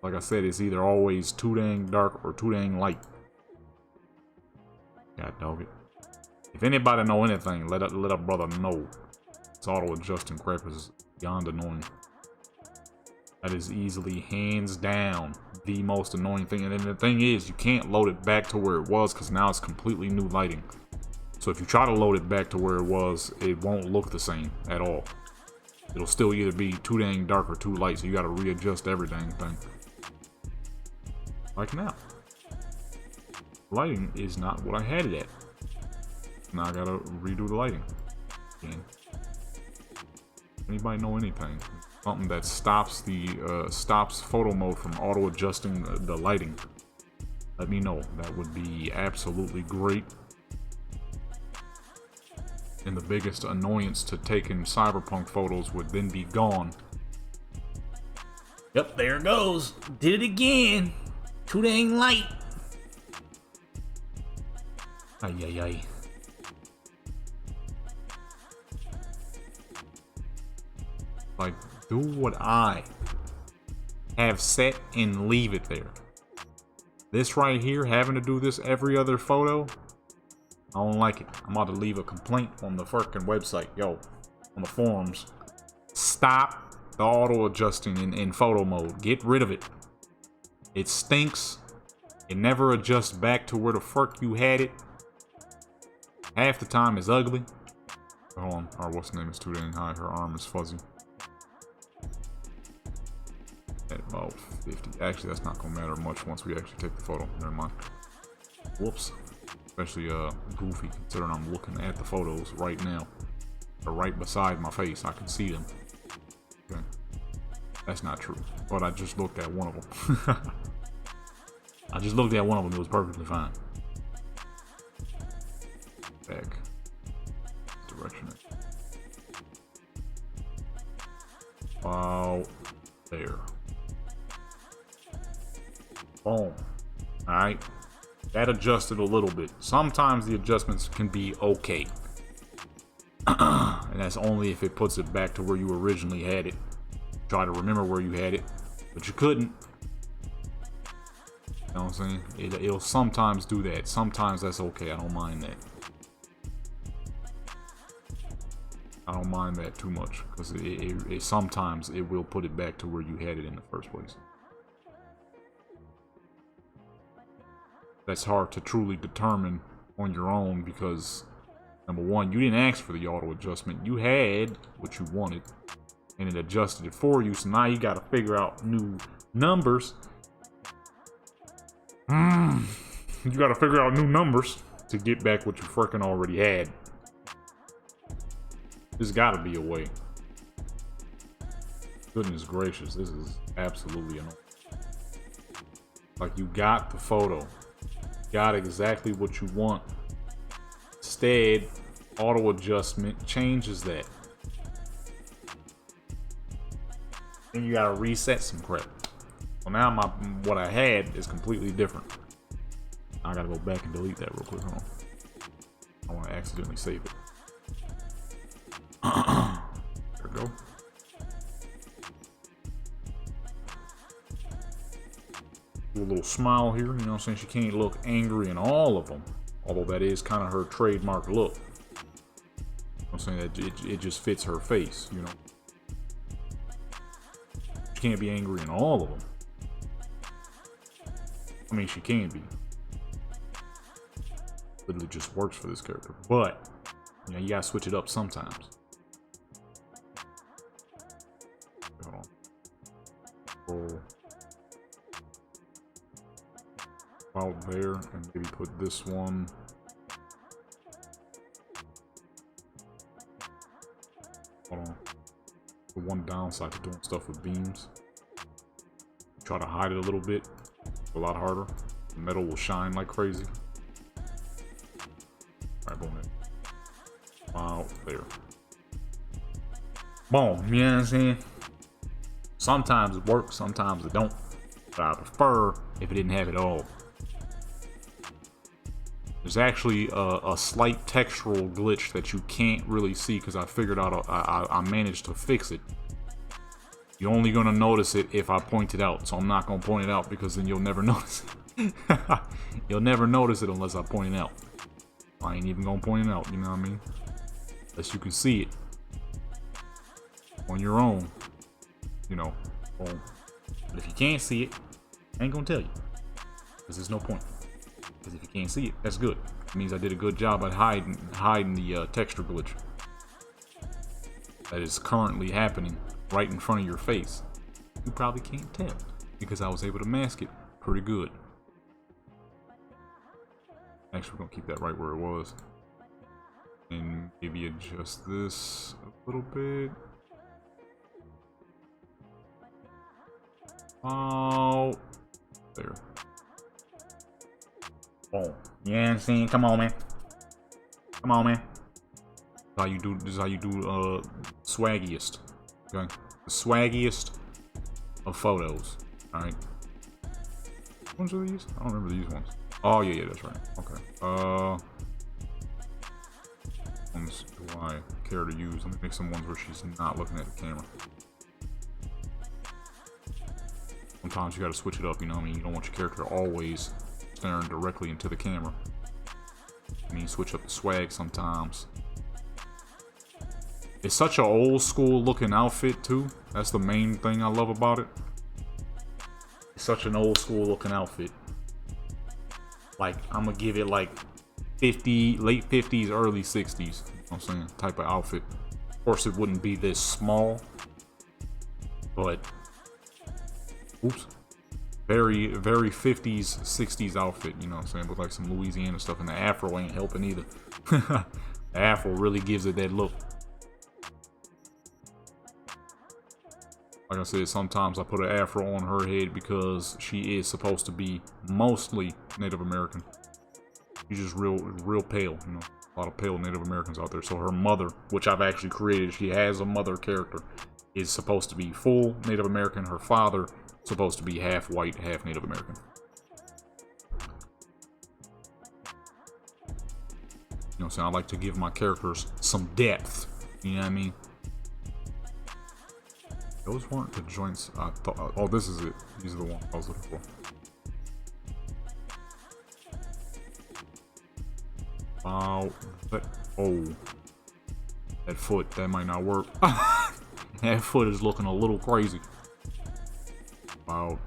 Like I said, it's either always too dang dark or too dang light. God dog it. If anybody know anything, let a brother know. This auto adjusting crap is beyond annoying. That is easily, hands down, the most annoying thing. And then the thing is, you can't load it back to where it was because now it's completely new lighting. So if you try to load it back to where it was, it won't look the same at all. It'll still either be too dang dark or too light, so you gotta readjust every dang thing. Like now. Lighting is not what I had it at. Now I gotta redo the lighting again. Anybody know anything? Something that stops the stops photo mode from auto adjusting the lighting? Let me know. That would be absolutely great. And the biggest annoyance to taking Cyberpunk photos would then be gone. Yep, there it goes. Did it again. Too dang light. Ay, ay, ay. Like, do what I have set and leave it there. This right here, having to do this every other photo, I don't like it. I'm about to leave a complaint on the fucking website. Yo, on the forums. Stop the auto adjusting in photo mode. Get rid of it. It stinks. It never adjusts back to where the fuck you had it. Half the time it's ugly. Hold on. Or what's the name? Is too dang high. Her arm is fuzzy. At about 50. Actually, that's not gonna matter much once we actually take the photo. Never mind. Whoops. Especially goofy considering I'm looking at the photos right now. They're right beside my face. I can see them. Okay. That's not true. But I just looked at one of them. I just looked at one of them. It was perfectly fine. Back. Direction. Wow. There. Boom. Alright. That adjusted a little bit. Sometimes the adjustments can be okay. And that's only if it puts it back to where you originally had it. Try to remember where you had it, but you couldn't. You know what I'm saying? It'll sometimes do that. Sometimes that's okay. I don't mind that. I don't mind that too much because it sometimes it will put it back to where you had it in the first place. That's hard to truly determine on your own because, number one, you didn't ask for the auto adjustment. You had what you wanted and it adjusted it for you, so now you got to figure out new numbers. You got to figure out new numbers to get back what you freaking already had. There's got to be a way. Goodness gracious, this is absolutely annoying. Like, you got the photo. Got exactly what you want. Instead, auto adjustment changes that. And you gotta reset some crap. So now what I had is completely different. I gotta go back and delete that real quick. Hold on. I want to accidentally save it. There we go. Do a little smile here, you know what I'm saying? She can't look angry in all of them. Although that is kind of her trademark look. You know what I'm saying? That it just fits her face, you know? She can't be angry in all of them. I mean, she can be. Literally just works for this character. But, you know, you gotta switch it up sometimes. Hold on. Roll. Out there, and maybe put this one. Hold on. The one downside to doing stuff with beams. Try to hide it a little bit. A lot harder. The metal will shine like crazy. Alright, boom. Out there. Boom. You know what I'm saying? Sometimes it works, sometimes it don't. But I prefer if it didn't have it all. There's actually a slight textural glitch that you can't really see because I figured out, I managed to fix it. You're only going to notice it if I point it out, so I'm not going to point it out because then you'll never notice it. You'll never notice it unless I point it out. I ain't even going to point it out, you know what I mean? Unless you can see it on your own, you know. Boom. But if you can't see it, I ain't gonna tell you. Because there's no point. Because if you can't see it, that's good. It means I did a good job at hiding the texture glitch that is currently happening right in front of your face. You probably can't tell because I was able to mask it pretty good. Actually, we're gonna keep that right where it was. And maybe adjust this a little bit. Oh, there. Oh, yeah, I'm saying, come on, man. Come on, man. This is how you do swaggiest. Okay, the swaggiest of photos. All right. Which ones are these? I don't remember these ones. Oh yeah, that's right. Okay. Ones do I care to use? Let me make some ones where she's not looking at the camera. Sometimes you gotta switch it up, you know what I mean? You don't want your character always staring directly into the camera. I mean, switch up the swag sometimes. It's such an old school looking outfit too. That's the main thing I love about it. It's such an old school looking outfit. Like, I'm gonna give it like late 50s, early 60s. You know what I'm saying? Type of outfit. Of course, it wouldn't be this small, but oops, very 50s, 60s outfit. You know what I'm saying? With like some Louisiana stuff, and the afro ain't helping either. The afro really gives it that look. Like I said, sometimes I put an afro on her head because she is supposed to be mostly Native American. She's just real pale, you know. A lot of pale Native Americans out there. So her mother, which I've actually created, she has a mother character, is supposed to be full Native American. Her father supposed to be half white, half Native American. You know what I'm saying? I like to give my characters some depth. You know what I mean? Those weren't the joints I thought. Oh, this is it. These are the ones I was looking for. Wow. Oh. That foot. That might not work. That foot is looking a little crazy. Wow.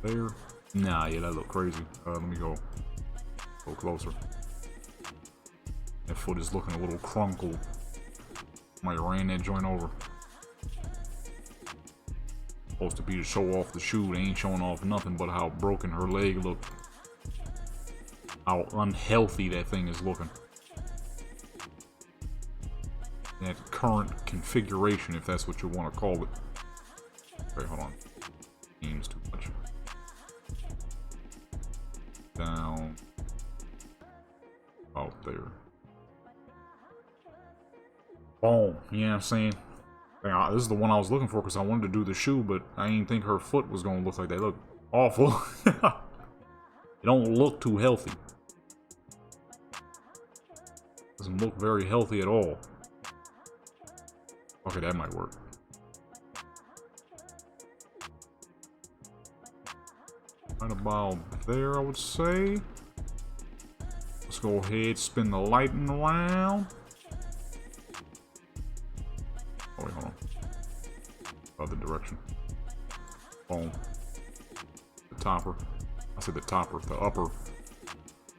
There. Nah, yeah, that look crazy. Let me go closer. That foot is looking a little crunkled. Might ran that joint over. Supposed to be to show off the shoe. They ain't showing off nothing but how broken her leg looked. How unhealthy that thing is looking. That current configuration, if that's what you want to call it. Okay, hold on. Seems too much. Down. Out there. Boom. You know what I'm saying? This is the one I was looking for because I wanted to do the shoe, but I didn't think her foot was going to look like that. Look awful. It don't look too healthy. Doesn't look very healthy at all. Okay, that might work. Right about there, I would say. Let's go ahead, spin the lighting around. Oh, wait, hold on. Other direction. Boom. The topper. I said the topper, the upper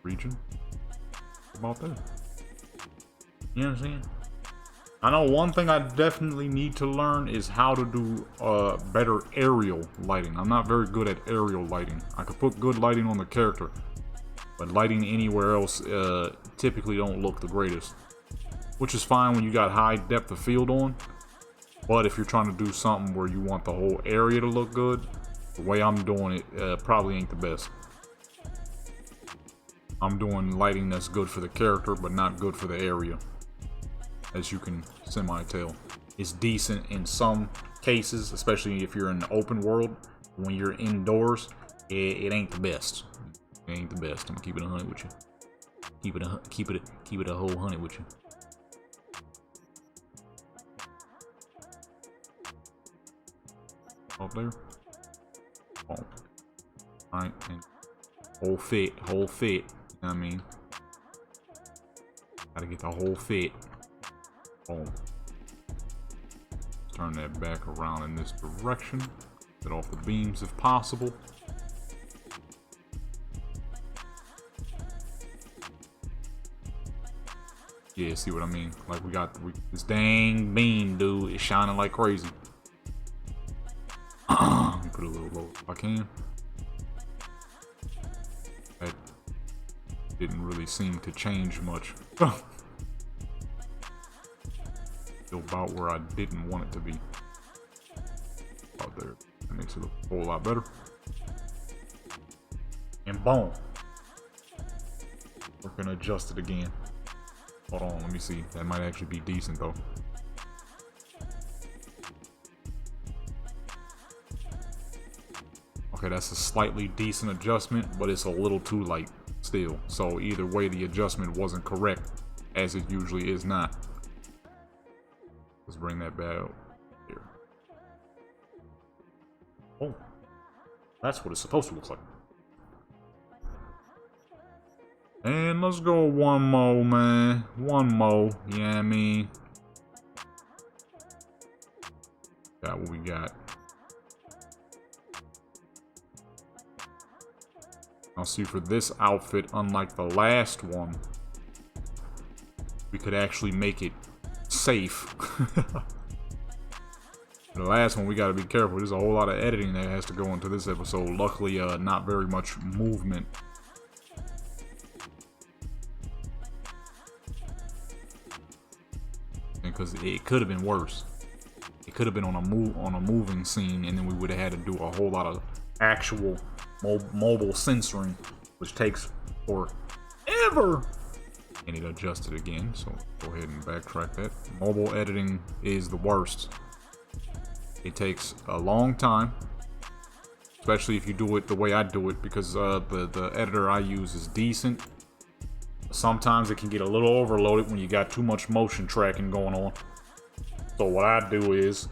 region. About there. You know what I'm saying? I know one thing I definitely need to learn is how to do better aerial lighting. I'm not very good at aerial lighting. I could put good lighting on the character, but lighting anywhere else typically don't look the greatest. Which is fine when you got high depth of field on. But if you're trying to do something where you want the whole area to look good, the way I'm doing it probably ain't the best. I'm doing lighting that's good for the character, but not good for the area. As you can semi-tell. It's decent in some cases, especially if you're in the open world. When you're indoors, it ain't the best. It ain't the best. I'm gonna keep it 100 with you. Keep it a whole 100 with you. Up there. Oh. Alright, and whole fit. You know what I mean? Gotta get the whole fit. Boom. Turn that back around in this direction. Get off the beams if possible. Yeah, see what I mean? Like, we got this dang beam, dude. It's shining like crazy. Let me put it a little lower if I can. That didn't really seem to change much. Still about where I didn't want it to be. About there. That makes it look a whole lot better. And boom. We're gonna adjust it again. Hold on, let me see. That might actually be decent though. Okay, that's a slightly decent adjustment, but it's a little too light still. So either way, the adjustment wasn't correct, as it usually is not. Let's bring that back out here. Oh, that's what it's supposed to look like. And let's go one more, man. One more. Yeah, you know I mean. Got what we got. I'll see for this outfit, unlike the last one, we could actually make it safe. The last one, we gotta be careful. There's a whole lot of editing that has to go into this episode. Luckily, not very much movement. Because it could have been worse. It could have been on a moving scene, and then we would have had to do a whole lot of actual mobile censoring, which takes forever. And it adjusted again, so go ahead and backtrack that. Mobile editing is the worst. It takes a long time, especially if you do it the way I do it, because the editor I use is decent. Sometimes it can get a little overloaded when you got too much motion tracking going on. So what I do is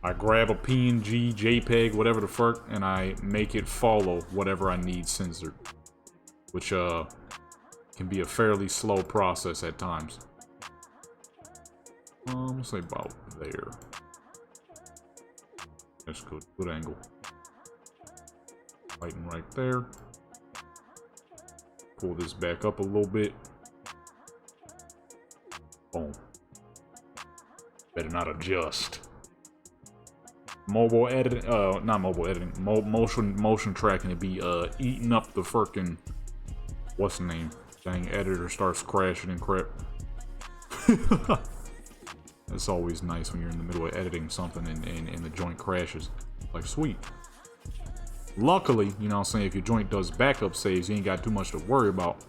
I grab a PNG, JPEG, whatever the fuck, and I make it follow whatever I need censored, which can be a fairly slow process at times. Let's say about there. That's good. Good angle. Lighting right there. Pull this back up a little bit. Boom. Better not adjust. Mobile editing, not mobile editing, motion tracking to be eating up the freaking, what's the name? Dang, editor starts crashing and crap. It's always nice when you're in the middle of editing something and the joint crashes. Like, sweet. Luckily, you know what I'm saying, if your joint does backup saves, you ain't got too much to worry about.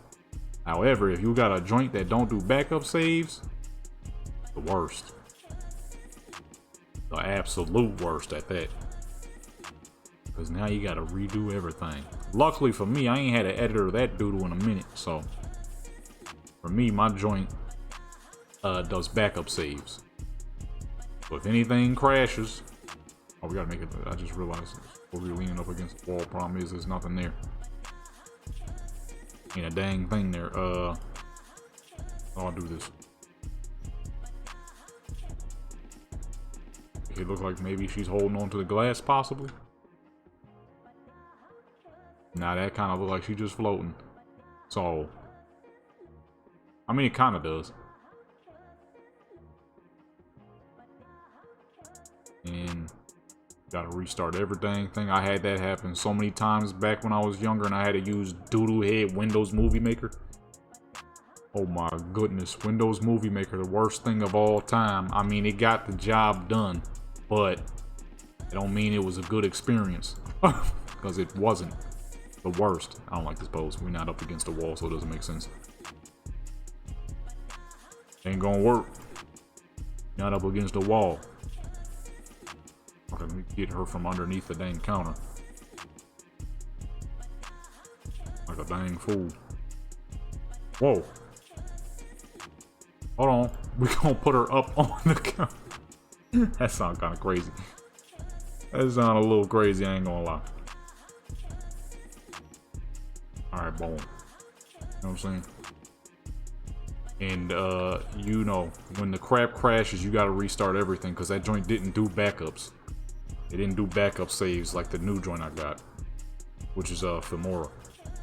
However, if you got a joint that don't do backup saves, the worst. The absolute worst at that. Because now you gotta redo everything. Luckily for me, I ain't had an editor of that doodle in a minute, so for me, my joint does backup saves. So if anything crashes, oh, we gotta make it. I just realized we're leaning up against the wall. Problem is, there's nothing there. Ain't a dang thing there. I'll do this. It look like maybe she's holding on to the glass, possibly. Nah, that kind of look like she's just floating. So, I mean, it kind of does. And gotta restart every dang thing. I had that happen so many times back when I was younger, and I had to use doodle head Windows Movie Maker. Oh my goodness, Windows Movie Maker, the worst thing of all time. I mean, it got the job done, but it don't mean it was a good experience. Because it wasn't. The worst. I don't like this pose. We're not up against the wall, so it doesn't make sense. Ain't gonna work. Not up against the wall. Okay, let me get her from underneath the dang counter. Like a dang fool. Whoa. Hold on. We gonna put her up on the counter. That sounds kind of crazy. That sounds a little crazy, I ain't gonna lie. Alright, boom. You know what I'm saying? And, you know, when the crap crashes, you gotta restart everything, because that joint didn't do backups. It didn't do backup saves like the new joint I got, which is Filmora.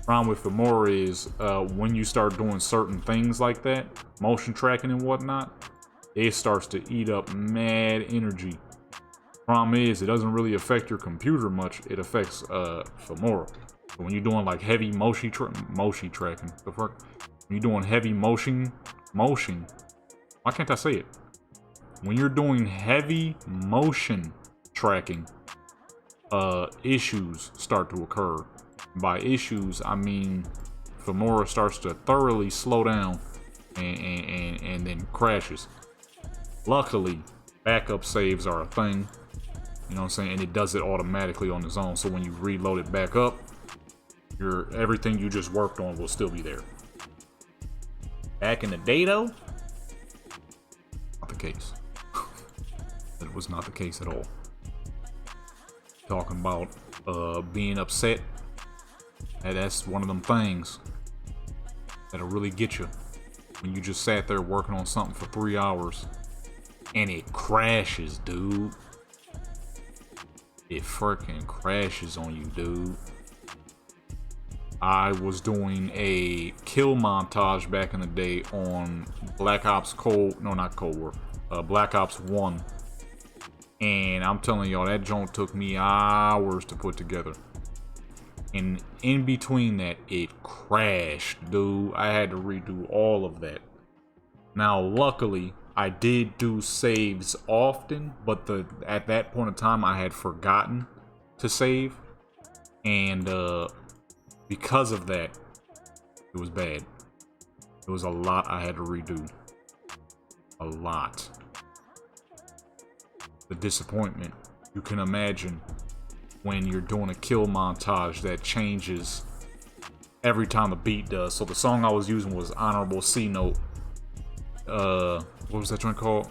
Problem with Filmora is when you start doing certain things like that, motion tracking and whatnot, it starts to eat up mad energy. Problem is, it doesn't really affect your computer much. It affects Filmora. So when you're doing like heavy motion tracking, the fuck? When you're doing heavy motion, why can't I say it? When you're doing heavy motion tracking, issues start to occur. By issues, I mean Filmora starts to thoroughly slow down and then crashes. Luckily, backup saves are a thing. You know what I'm saying? And it does it automatically on its own. So when you reload it back up, everything you just worked on will still be there. Back in the day though, not the case. That was not the case at all. Talking about being upset. And that's one of them things that'll really get you when you just sat there working on something for 3 hours and it crashes, dude. It freaking crashes on you, dude. I was doing a kill montage back in the day on Black Ops Black Ops 1. And I'm telling y'all, that joint took me hours to put together. And in between that, it crashed, dude. I had to redo all of that. Now, luckily, I did do saves often, but at that point in time, I had forgotten to save. And because of that, it was bad. It was a lot I had to redo. A lot. The disappointment, you can imagine when you're doing a kill montage that changes every time a beat does. So the song I was using was Honorable C Note. What was that joint called?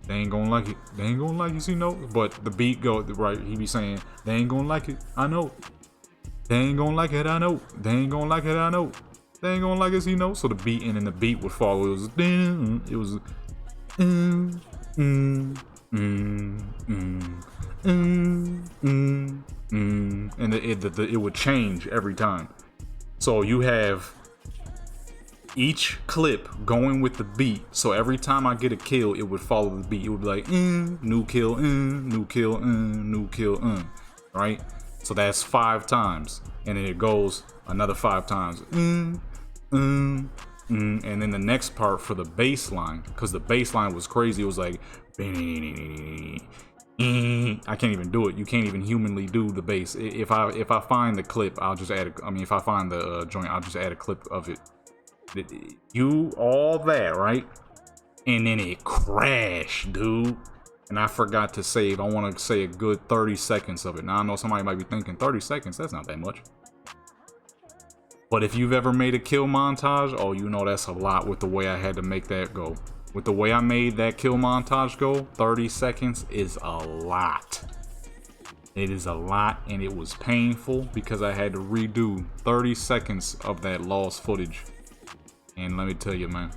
They ain't gonna like it. They ain't gonna like it, C Note. But the beat go right. He be saying, they ain't gonna like it. I know. They ain't gonna like it. I know. They ain't gonna like it. I know. They ain't gonna like it, C Note. So the beat and then the beat would follow. It was. And it would change every time. So you have each clip going with the beat. So every time I get a kill, it would follow the beat. It would be like new kill, new kill, new kill, right? So that's 5 times, and then it goes another 5 times, and then the next part for the bass line, because the bass line was crazy. It was like I can't even do it. You can't even humanly do the bass. If I find the clip, I'll just add if I find the joint, I'll just add a clip of it. All that, right? And then it crashed, dude. And I forgot to save. I want to say a good 30 seconds of it. Now I know somebody might be thinking 30 seconds, that's not that much. But if you've ever made a kill montage, oh, you know that's a lot with the way I had to make that go. With the way I made that kill montage go, 30 seconds is a lot. It is a lot, and it was painful because I had to redo 30 seconds of that lost footage. And let me tell you, man,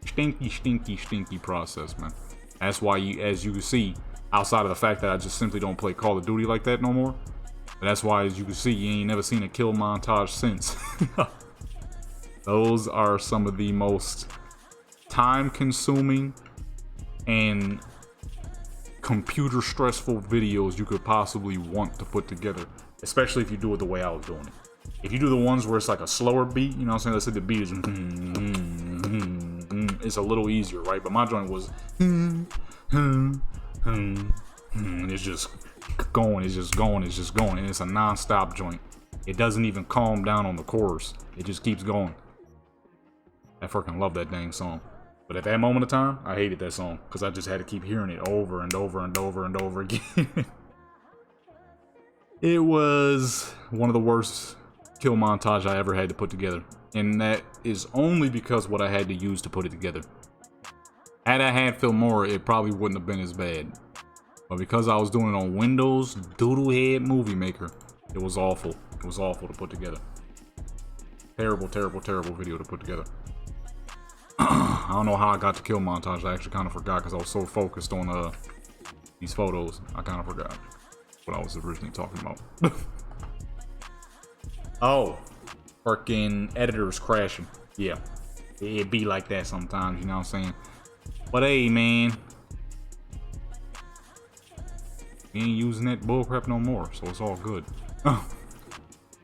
stinky process, man. That's why as you can see, outside of the fact that I just simply don't play Call of Duty like that no more, but that's why, as you can see, you ain't never seen a kill montage since. Those are some of the most time-consuming and computer stressful videos you could possibly want to put together, especially if you do it the way I was doing it. If you do the ones where it's like a slower beat, you know what I'm saying? Let's say the beat is it's a little easier, right? But my joint was and it's just going, and it's a non-stop joint. It doesn't even calm down on the chorus. It just keeps going. I freaking love that dang song. But at that moment of time, I hated that song because I just had to keep hearing it over and over and over and over again. It was one of the worst kill montage I ever had to put together, and that is only because what I had to use to put it together. Had I had Filmora, it probably wouldn't have been as bad, but because I was doing it on Windows Doodlehead Movie Maker, it was awful. It was awful to put together. Terrible video to put together. I don't know how I got to kill montage. I actually kind of forgot because I was so focused on these photos. I kind of forgot what I was originally talking about. Oh, freaking editors crashing. Yeah, it be like that sometimes, you know what I'm saying? But hey, man, we ain't using that bullcrap no more, so it's all good.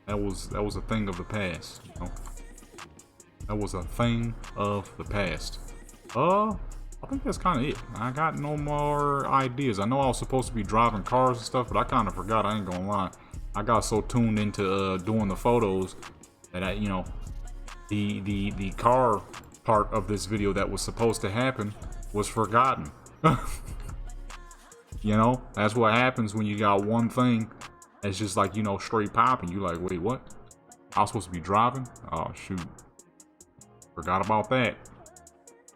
That was a thing of the past, you know? That was a thing of the past. I think that's kind of it. I got no more ideas. I know I was supposed to be driving cars and stuff, but I kind of forgot. I ain't gonna lie. I got so tuned into doing the photos that I, you know, the car part of this video that was supposed to happen was forgotten. You know, that's what happens when you got one thing that's just like, you know, straight popping. You like, wait, what? I was supposed to be driving? Oh shoot, forgot about that.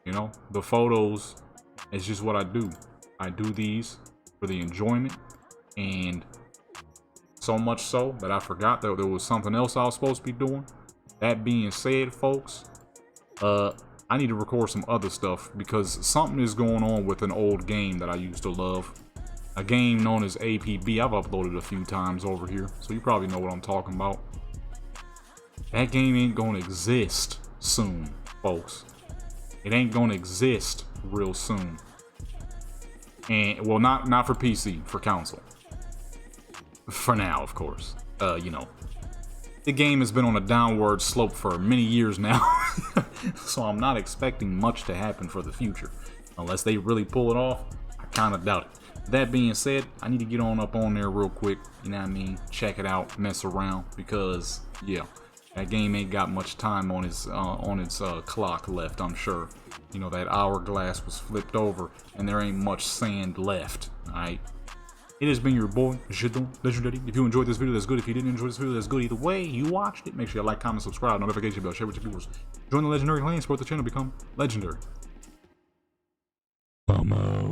You know, the photos is just what I do. I do these for the enjoyment, and so much so that I forgot that there was something else I was supposed to be doing. That being said, folks, I need to record some other stuff because something is going on with an old game that I used to love. A game known as APB. I've uploaded a few times over here, so you probably know what I'm talking about. That game ain't gonna exist soon, folks. It ain't gonna exist real soon. And well, not for PC, for console. For now, of course. You know, the game has been on a downward slope for many years now. So I'm not expecting much to happen for the future. Unless they really pull it off, I kinda doubt it. That being said, I need to get on up on there real quick, you know what I mean? Check it out, mess around, because yeah, that game ain't got much time on its clock left, I'm sure. You know, that hourglass was flipped over, and there ain't much sand left, alright? It has been your boy, Jidon Legendary. If you enjoyed this video, that's good. If you didn't enjoy this video, that's good. Either way, you watched it. Make sure you like, comment, subscribe, notification bell, share with your viewers. Join the Legendary clan, support the channel, become legendary. I'm out.